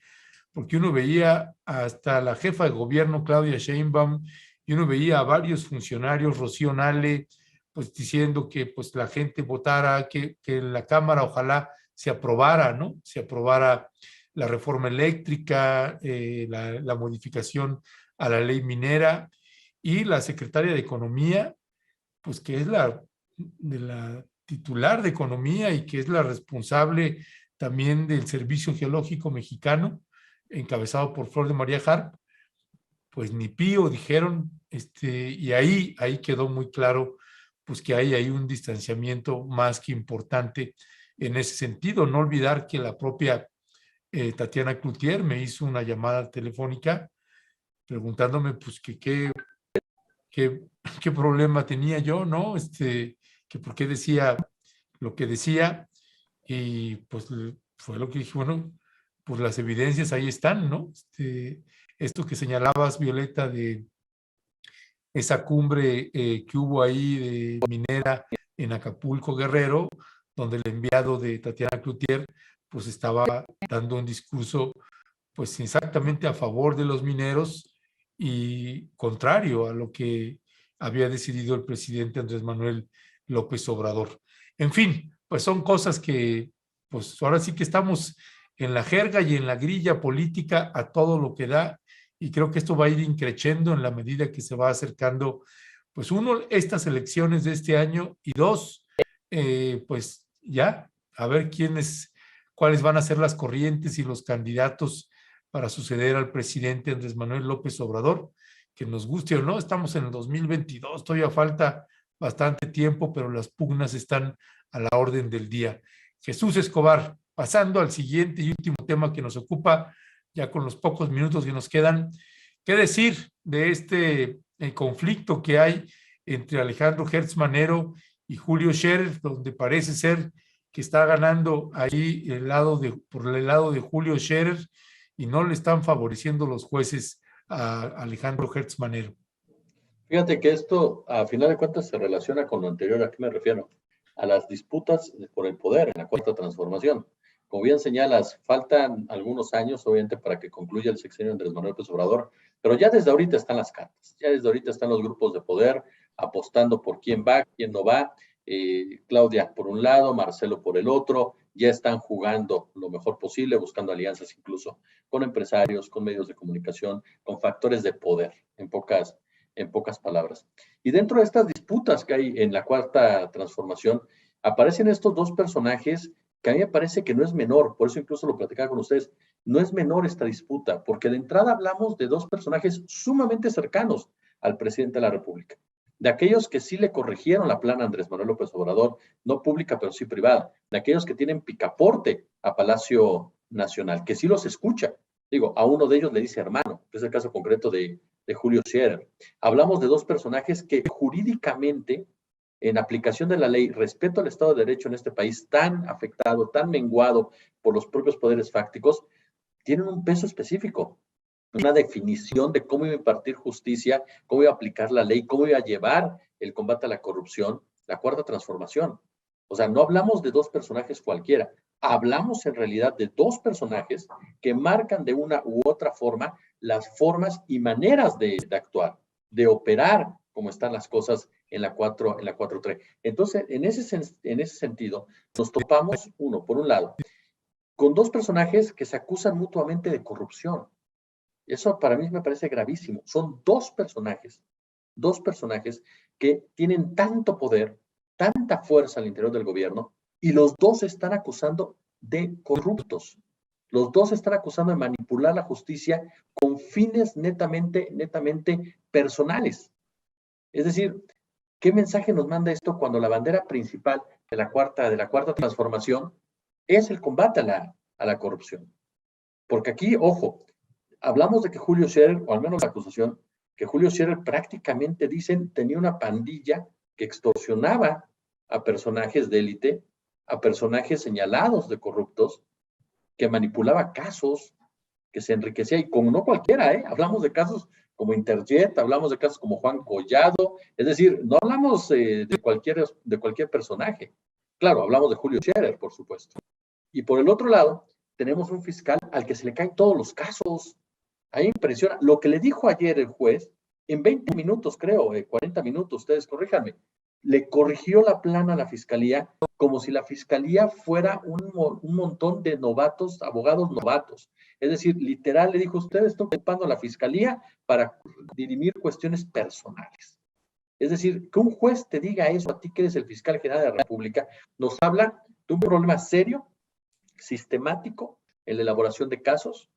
porque uno veía hasta la jefa de gobierno, Claudia Sheinbaum, y uno veía a varios funcionarios, Rocío Nale, pues diciendo que pues la gente votara, que en la Cámara ojalá se aprobara, ¿no? Se aprobara la reforma eléctrica, la modificación a la ley minera, y la secretaria de Economía, pues que es la titular de Economía y que es la responsable también del Servicio Geológico Mexicano, encabezado por Flor de María Harp, pues ni pío dijeron, y ahí quedó muy claro pues que hay ahí un distanciamiento más que importante en ese sentido. No olvidar que la propia Tatiana Cloutier me hizo una llamada telefónica preguntándome pues que qué problema tenía yo, ¿no? Que por qué decía lo que decía, y pues fue lo que dije, bueno, pues las evidencias ahí están, ¿no? Esto que señalabas, Violeta, de esa cumbre que hubo ahí de minera en Acapulco, Guerrero, donde el enviado de Tatiana Cloutier pues estaba dando un discurso pues exactamente a favor de los mineros y contrario a lo que había decidido el presidente Andrés Manuel López Obrador. En fin, pues son cosas que pues ahora sí que estamos en la jerga y en la grilla política a todo lo que da, y creo que esto va a ir increciendo en la medida que se va acercando, pues uno, estas elecciones de este año, y dos, pues ya, a ver cuáles van a ser las corrientes y los candidatos para suceder al presidente Andrés Manuel López Obrador, que nos guste o no, estamos en el 2022, todavía falta bastante tiempo, pero las pugnas están a la orden del día. Jesús Escobar, pasando al siguiente y último tema que nos ocupa, ya con los pocos minutos que nos quedan, ¿qué decir de este conflicto que hay entre Alejandro Gertz Manero y Julio Scherer, donde parece ser que está ganando ahí por el lado de Julio Scherer, y no le están favoreciendo los jueces a Alejandro Gertz Manero? Fíjate que esto, a final de cuentas, se relaciona con lo anterior. ¿A qué me refiero? A las disputas por el poder en la cuarta transformación. Como bien señalas, faltan algunos años, obviamente, para que concluya el sexenio de Andrés Manuel López Obrador, pero ya desde ahorita están las cartas, ya desde ahorita están los grupos de poder apostando por quién va, quién no va. Claudia por un lado, Marcelo por el otro, ya están jugando lo mejor posible, buscando alianzas incluso con empresarios, con medios de comunicación, con factores de poder, en pocas palabras. Y dentro de estas disputas que hay en la Cuarta Transformación, aparecen estos dos personajes que a mí me parece que no es menor, por eso incluso lo platicaba con ustedes, no es menor esta disputa, porque de entrada hablamos de dos personajes sumamente cercanos al presidente de la República, de aquellos que sí le corrigieron la plana a Andrés Manuel López Obrador, no pública pero sí privada, de aquellos que tienen picaporte a Palacio Nacional, que sí los escucha. Digo, a uno de ellos le dice hermano, que es el caso concreto de Julio Scherer. Hablamos de dos personajes que jurídicamente, en aplicación de la ley, respeto al Estado de Derecho en este país tan afectado, tan menguado por los propios poderes fácticos, tienen un peso específico, una definición de cómo iba a impartir justicia, cómo iba a aplicar la ley, cómo iba a llevar el combate a la corrupción, la Cuarta Transformación. O sea, no hablamos de dos personajes cualquiera, hablamos en realidad de dos personajes que marcan de una u otra forma las formas y maneras de actuar, de operar como están las cosas en la 4-3. Entonces, en ese sentido, nos topamos, por un lado, con dos personajes que se acusan mutuamente de corrupción. Eso para mí me parece gravísimo. Son dos personajes que tienen tanto poder, tanta fuerza al interior del gobierno, y los dos están acusando de corruptos. Los dos están acusando de manipular la justicia con fines netamente personales. Es decir, ¿qué mensaje nos manda esto cuando la bandera principal de la cuarta transformación es el combate a la corrupción? Porque aquí, ojo, hablamos de que Julio Scherer, o al menos la acusación, que Julio Scherer prácticamente dicen tenía una pandilla que extorsionaba a personajes de élite, a personajes señalados de corruptos, que manipulaba casos, que se enriquecía, y como no cualquiera, hablamos de casos como Interjet, hablamos de casos como Juan Collado, es decir, no hablamos de cualquier personaje. Claro, hablamos de Julio Scherer, por supuesto. Y por el otro lado, tenemos un fiscal al que se le caen todos los casos. Ahí impresiona. Lo que le dijo ayer el juez, en 20 minutos, creo, 40 minutos, ustedes corríjanme, le corrigió la plana a la fiscalía como si la fiscalía fuera un montón de novatos, abogados novatos. Es decir, literal le dijo, ustedes están ocupando la fiscalía para dirimir cuestiones personales. Es decir, que un juez te diga eso a ti que eres el fiscal general de la República, nos habla de un problema serio, sistemático, en la elaboración de casos,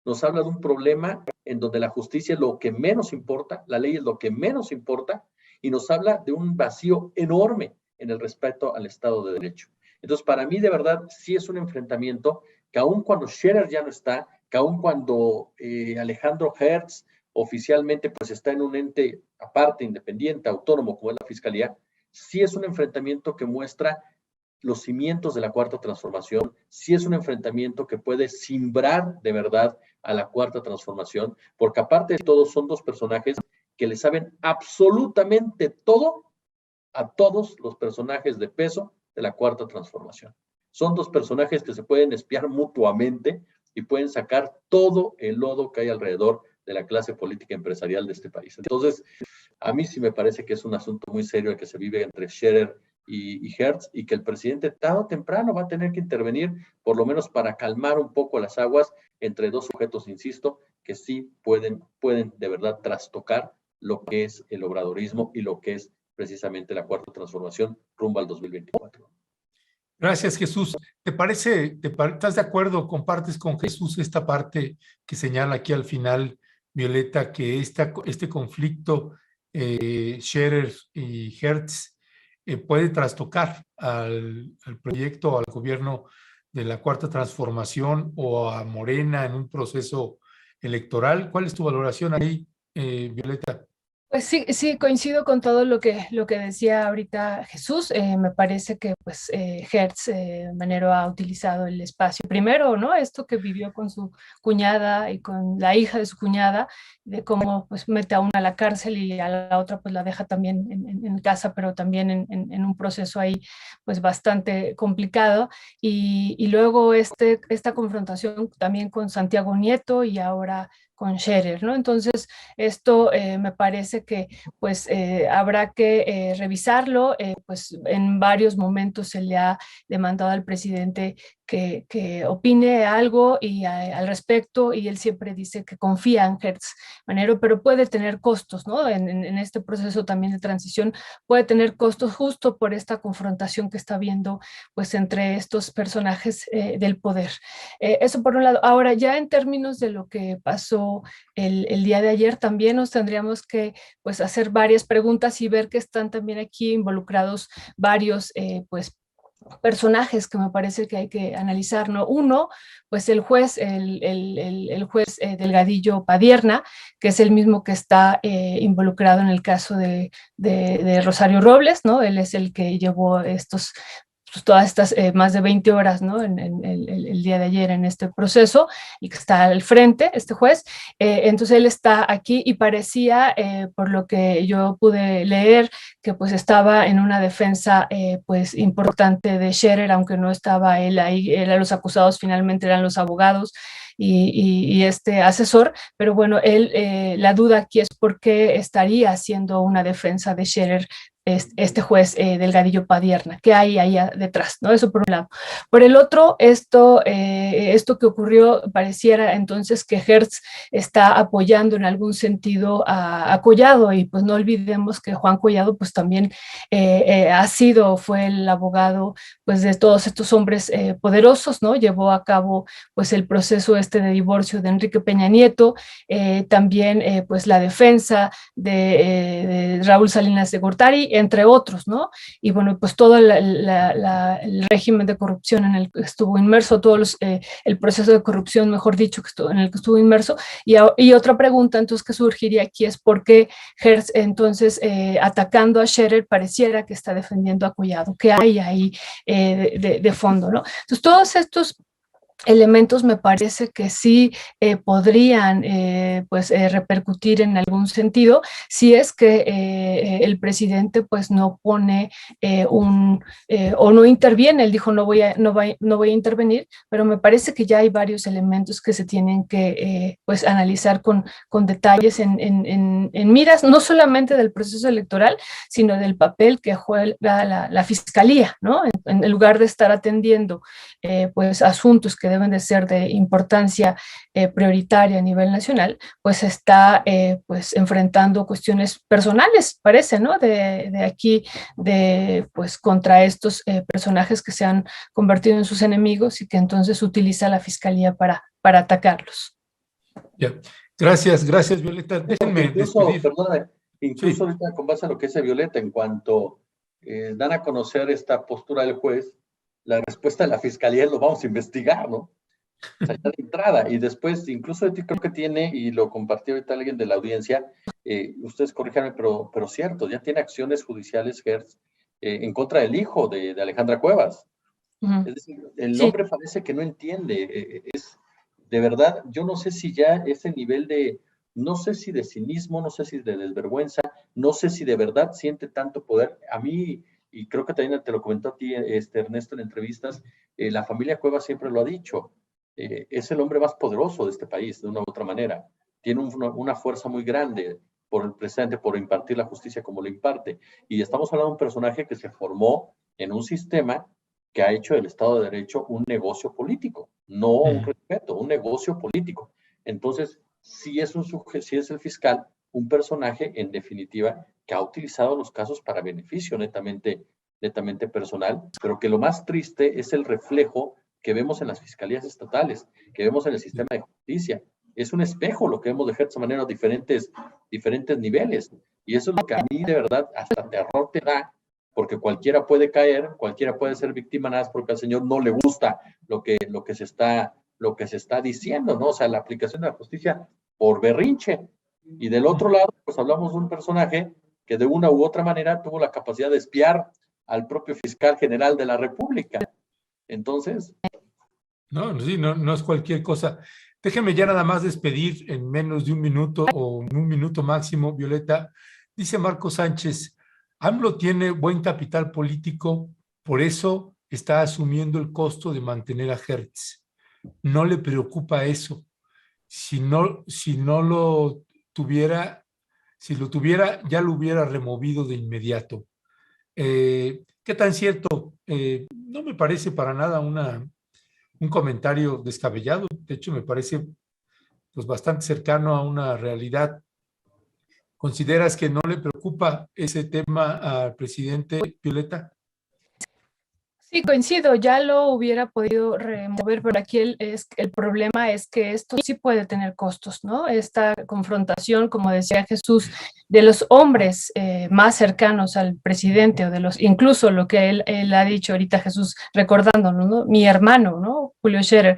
nos habla de un problema en donde la justicia es lo que menos importa, la ley es lo que menos importa, y nos habla de un vacío enorme en el respeto al Estado de Derecho. Entonces, para mí, de verdad, sí es un enfrentamiento que aun cuando Scherer ya no está, que aun cuando Alejandro Hertz oficialmente pues está en un ente aparte, independiente, autónomo, como es la Fiscalía, sí es un enfrentamiento que muestra los cimientos de la Cuarta Transformación, sí es un enfrentamiento que puede simbrar de verdad a la Cuarta Transformación, porque aparte de todo son dos personajes que le saben absolutamente todo a todos los personajes de peso de la Cuarta Transformación. Son dos personajes que se pueden espiar mutuamente y pueden sacar todo el lodo que hay alrededor de la clase política empresarial de este país. Entonces, a mí sí me parece que es un asunto muy serio el que se vive entre Scherer y Hertz, y que el presidente tarde o temprano va a tener que intervenir, por lo menos para calmar un poco las aguas entre dos sujetos, insisto, que sí pueden de verdad trastocar lo que es el obradorismo y lo que es precisamente la Cuarta Transformación rumbo al 2024. Gracias, Jesús. ¿Te parece, estás de acuerdo, compartes con Jesús esta parte que señala aquí al final, Violeta, que este conflicto Scherer y Hertz puede trastocar al proyecto, al gobierno de la Cuarta Transformación o a Morena en un proceso electoral? ¿Cuál es tu valoración ahí, Violeta? Pues sí, sí, coincido con todo lo que decía ahorita Jesús. Me parece que pues Hertz Manero ha utilizado el espacio. Primero, ¿no? Esto que vivió con su cuñada y con la hija de su cuñada, de cómo pues mete a una a la cárcel y a la otra pues la deja también en casa, pero también en un proceso ahí pues bastante complicado. Y luego esta confrontación también con Santiago Nieto y ahora con Scherer, ¿no? Entonces, esto me parece que pues habrá que revisarlo, pues en varios momentos se le ha demandado al presidente que opine algo al respecto, y él siempre dice que confía en Hertz Manero, pero puede tener costos, ¿no? En este proceso también de transición puede tener costos justo por esta confrontación que está habiendo pues entre estos personajes del poder. Eso por un lado. Ahora, ya en términos de lo que pasó el día de ayer, también nos tendríamos que pues hacer varias preguntas y ver que están también aquí involucrados varios pues personajes que me parece que hay que analizar, ¿no? Uno, pues el juez, el juez Delgadillo Padierna, que es el mismo que está involucrado en el caso de Rosario Robles, ¿no? Él es el que llevó pues, todas estas más de 20 horas, ¿no? El día de ayer en este proceso, y que está al frente, este juez. Entonces él está aquí y parecía, por lo que yo pude leer, que pues estaba en una defensa pues importante de Scherer, aunque no estaba él ahí, eran los acusados, finalmente eran los abogados y este asesor, pero bueno, él, la duda aquí es por qué estaría haciendo una defensa de Scherer este juez Delgadillo Padierna, ¿qué hay ahí detrás? ¿No? Eso por un lado. Por el otro, esto que ocurrió pareciera entonces que Hertz está apoyando en algún sentido a Collado, y pues no olvidemos que Juan Collado pues también fue el abogado pues de todos estos hombres poderosos, ¿no? Llevó a cabo pues el proceso de divorcio de Enrique Peña Nieto, también pues la defensa de Raúl Salinas de Gortari, entre otros, ¿no? Y bueno, pues todo el régimen de corrupción en el que estuvo inmerso, el proceso de corrupción, mejor dicho, en el que estuvo inmerso. Y otra pregunta entonces que surgiría aquí es por qué Hertz entonces atacando a Scherer pareciera que está defendiendo a Collado, ¿qué hay ahí de fondo, ¿no? Entonces todos estos elementos me parece que sí podrían pues repercutir en algún sentido si es que el presidente pues no pone o no interviene. Él dijo no voy a intervenir, pero me parece que ya hay varios elementos que se tienen que pues analizar con detalles en miras no solamente del proceso electoral, sino del papel que juega la fiscalía, ¿no? En lugar de estar atendiendo pues asuntos que deben de ser de importancia prioritaria a nivel nacional, pues está pues enfrentando cuestiones personales, parece, ¿no? De aquí, pues contra estos personajes que se han convertido en sus enemigos y que entonces utiliza la fiscalía para atacarlos. Ya. Gracias, Violeta. Déjenme despedir. Perdóname, incluso Sí. ahorita con base a lo que dice Violeta, en cuanto dan a conocer esta postura del juez, la respuesta de la fiscalía es lo vamos a investigar, ¿no? O sea, ya de entrada, y después, incluso creo que tiene, y lo compartió ahorita alguien de la audiencia, ustedes corríjanme, pero cierto, ya tiene acciones judiciales Hertz en contra del hijo de Alejandra Cuevas. Es decir, el hombre parece que no entiende, de verdad, yo no sé si ya ese nivel no sé si de cinismo, no sé si de desvergüenza, no sé si de verdad siente tanto poder. A mí, y creo que también te lo comentó a ti, Ernesto, en entrevistas, la familia Cuevas siempre lo ha dicho, es el hombre más poderoso de este país, de una u otra manera. Tiene una fuerza muy grande precisamente por impartir la justicia como lo imparte. Y estamos hablando de un personaje que se formó en un sistema que ha hecho del Estado de Derecho un negocio político, no un respeto, un negocio político. Entonces, si es el fiscal, un personaje, en definitiva, que ha utilizado los casos para beneficio netamente personal, pero que lo más triste es el reflejo que vemos en las fiscalías estatales, que vemos en el sistema de justicia. Es un espejo lo que vemos de cierta manera a diferentes niveles. Y eso es lo que a mí de verdad hasta terror te da, porque cualquiera puede caer, cualquiera puede ser víctima, nada más porque al señor no le gusta lo que se está diciendo, ¿no? O sea, la aplicación de la justicia por berrinche. Y del otro lado, pues hablamos de un personaje que de una u otra manera tuvo la capacidad de espiar al propio fiscal general de la República. Entonces... No, sí, no es cualquier cosa. Déjeme ya nada más despedir en menos de un minuto o en un minuto máximo, Violeta. Dice Marco Sánchez, AMLO tiene buen capital político, por eso está asumiendo el costo de mantener a Hertz. No le preocupa eso. Si no lo tuviera, si lo tuviera, ya lo hubiera removido de inmediato. ¿Qué tan cierto? No me parece para nada un comentario descabellado. De hecho, me parece pues, bastante cercano a una realidad. ¿Consideras que no le preocupa ese tema al presidente, Violeta? Sí, coincido, ya lo hubiera podido remover, pero aquí el problema es que esto sí puede tener costos, ¿no? Esta confrontación, como decía Jesús, de los hombres más cercanos al presidente, o de los, incluso lo que él ha dicho ahorita, Jesús, recordándonos, ¿no? Mi hermano, ¿no? Julio Scherer,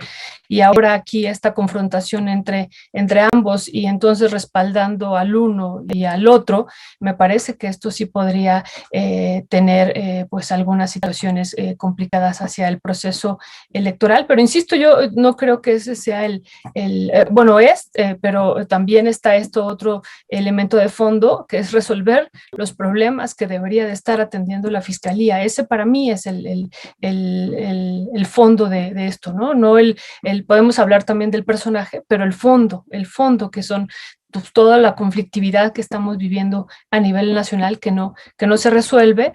y ahora aquí esta confrontación entre ambos, y entonces respaldando al uno y al otro, me parece que esto sí podría tener pues algunas situaciones complicadas hacia el proceso electoral, pero insisto, yo no creo que ese sea bueno, pero también está esto otro elemento de fondo, que es resolver los problemas que debería de estar atendiendo la Fiscalía. Ese para mí es el fondo de esto, ¿no? No podemos hablar también del personaje, pero el fondo que son pues, toda la conflictividad que estamos viviendo a nivel nacional que no se resuelve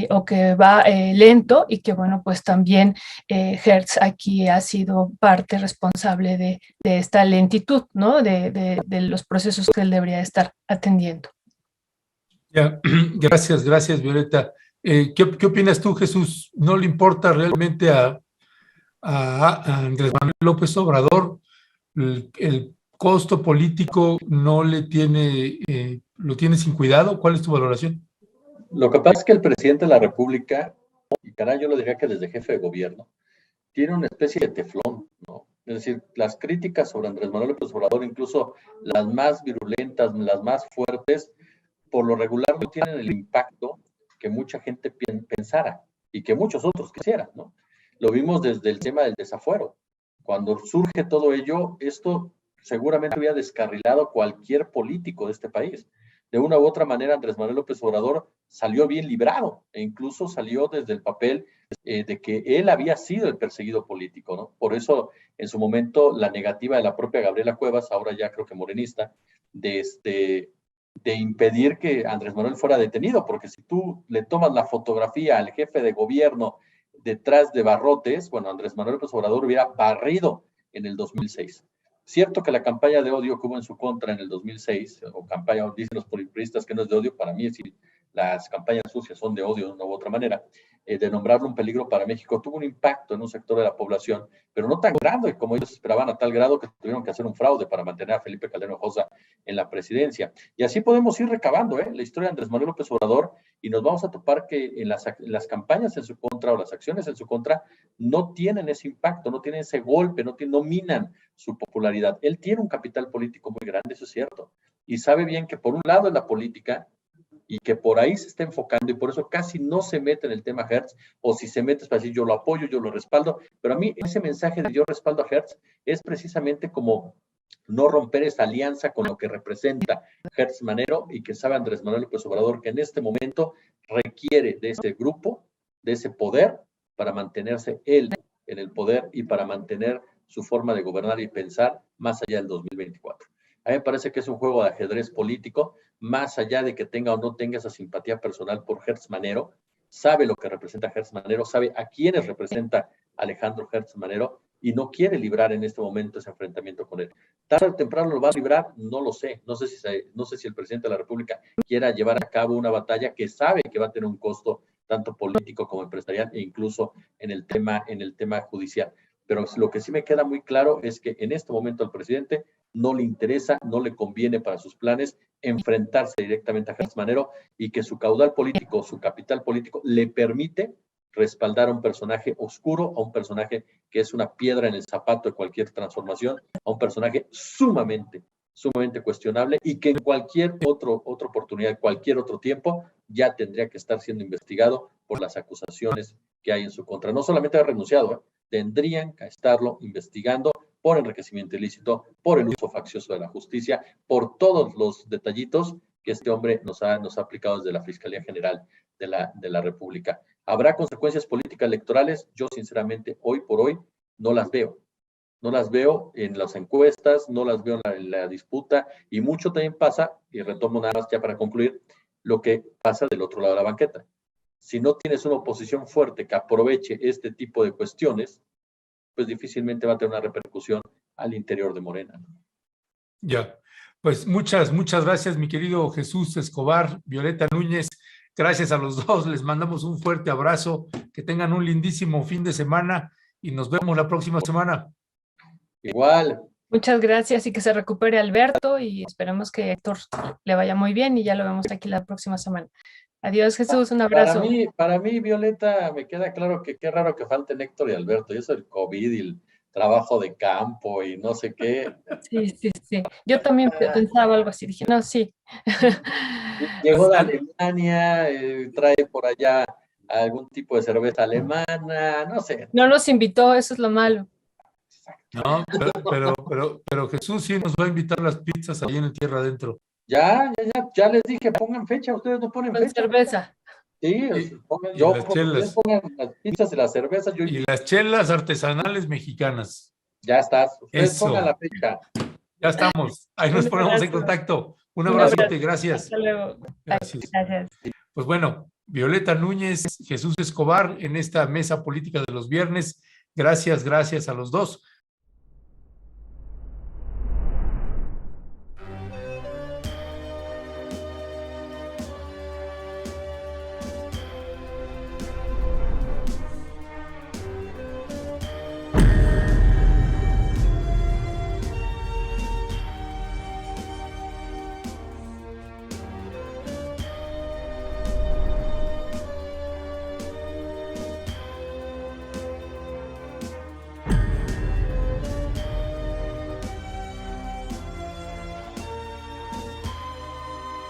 o que va lento, y que bueno, pues también Hertz aquí ha sido parte responsable de esta lentitud, ¿no? De los procesos que él debería estar atendiendo. Ya, gracias, Violeta. ¿Qué opinas tú, Jesús? ¿No le importa realmente a Andrés Manuel López Obrador el costo político? ¿No le tiene, lo tiene sin cuidado? ¿Cuál es tu valoración? Lo que pasa es que el presidente de la República, y caray, yo lo diría que desde jefe de gobierno, tiene una especie de teflón, ¿no? Es decir, las críticas sobre Andrés Manuel López Obrador, incluso las más virulentas, las más fuertes, por lo regular no tienen el impacto que mucha gente pensara y que muchos otros quisieran, ¿no? Lo vimos desde el tema del desafuero. Cuando surge todo ello, esto seguramente hubiera descarrilado cualquier político de este país. De una u otra manera, Andrés Manuel López Obrador salió bien librado e incluso salió desde el papel de que él había sido el perseguido político, ¿no? Por eso, en su momento, la negativa de la propia Gabriela Cuevas, ahora ya creo que morenista, de impedir que Andrés Manuel fuera detenido, porque si tú le tomas la fotografía al jefe de gobierno detrás de barrotes, bueno, Andrés Manuel López Obrador hubiera barrido en el 2006. Cierto que la campaña de odio que hubo en su contra en el 2006, o campaña, dicen los politistas que no es de odio, para mí es decir, las campañas sucias son de odio de una u otra manera, de nombrarlo un peligro para México, tuvo un impacto en un sector de la población, pero no tan grande como ellos esperaban, a tal grado que tuvieron que hacer un fraude para mantener a Felipe Calderón Hinojosa en la presidencia. Y así podemos ir recabando la historia de Andrés Manuel López Obrador, y nos vamos a topar que en las campañas en su contra o las acciones en su contra no tienen ese impacto, no tienen ese golpe, no minan su popularidad. Él tiene un capital político muy grande, eso es cierto, y sabe bien que por un lado es la política, y que por ahí se está enfocando, y por eso casi no se mete en el tema Hertz, o si se mete es para decir yo lo apoyo, yo lo respaldo, pero a mí ese mensaje de yo respaldo a Hertz es precisamente como no romper esa alianza con lo que representa Hertz Manero, y que sabe Andrés Manuel López Obrador que en este momento requiere de ese grupo, de ese poder, para mantenerse él en el poder y para mantener su forma de gobernar y pensar más allá del 2024. A mí me parece que es un juego de ajedrez político, más allá de que tenga o no tenga esa simpatía personal por Hertz Manero, sabe lo que representa Hertz Manero, sabe a quiénes representa Alejandro Hertz Manero, y no quiere librar en este momento ese enfrentamiento con él. Tarde o temprano lo va a librar, no lo sé. No sé si el presidente de la República quiera llevar a cabo una batalla que sabe que va a tener un costo tanto político como empresarial, e incluso en el tema judicial. Pero lo que sí me queda muy claro es que en este momento al presidente no le interesa, no le conviene para sus planes enfrentarse directamente a Hertz Manero, y que su caudal político, su capital político, le permite respaldar a un personaje oscuro, a un personaje que es una piedra en el zapato de cualquier transformación, a un personaje sumamente sumamente cuestionable y que en cualquier otra oportunidad, cualquier otro tiempo, ya tendría que estar siendo investigado por las acusaciones que hay en su contra. No solamente ha renunciado, tendrían que estarlo investigando por enriquecimiento ilícito, por el uso faccioso de la justicia, por todos los detallitos que este hombre nos ha aplicado desde la Fiscalía General de la República. ¿Habrá consecuencias políticas electorales? Yo sinceramente hoy por hoy no las veo. No las veo en las encuestas, no las veo en la disputa, y mucho también pasa, y retomo nada más ya para concluir, lo que pasa del otro lado de la banqueta. Si no tienes una oposición fuerte que aproveche este tipo de cuestiones, pues difícilmente va a tener una repercusión al interior de Morena. Ya, pues muchas gracias, mi querido Jesús Escobar, Violeta Núñez. Gracias a los dos, les mandamos un fuerte abrazo, que tengan un lindísimo fin de semana y nos vemos la próxima semana. Igual. Muchas gracias y que se recupere Alberto y esperemos que Héctor le vaya muy bien y ya lo vemos aquí la próxima semana. Adiós, Jesús, un abrazo. Para mí, Violeta, me queda claro que qué raro que falten Héctor y Alberto, y eso el COVID y el trabajo de campo y no sé qué. Sí. Yo también pensaba algo así, dije, no, sí. Llegó de Alemania, trae por allá algún tipo de cerveza alemana, no sé. No nos invitó, eso es lo malo. No, pero Jesús sí nos va a invitar las pizzas ahí en el Tierra Adentro. Ya les dije, pongan fecha, ustedes no ponen Con fecha. cerveza. Sí, pongan las pizzas y las cervezas. Y las chelas artesanales mexicanas. Ya estás, ustedes Eso. pongan la fecha. Ya estamos, ahí nos ponemos en contacto. Un abrazote, gracias. Hasta luego. Gracias. Gracias. Pues bueno, Violeta Núñez, Jesús Escobar, en esta mesa política de los viernes. Gracias a los dos.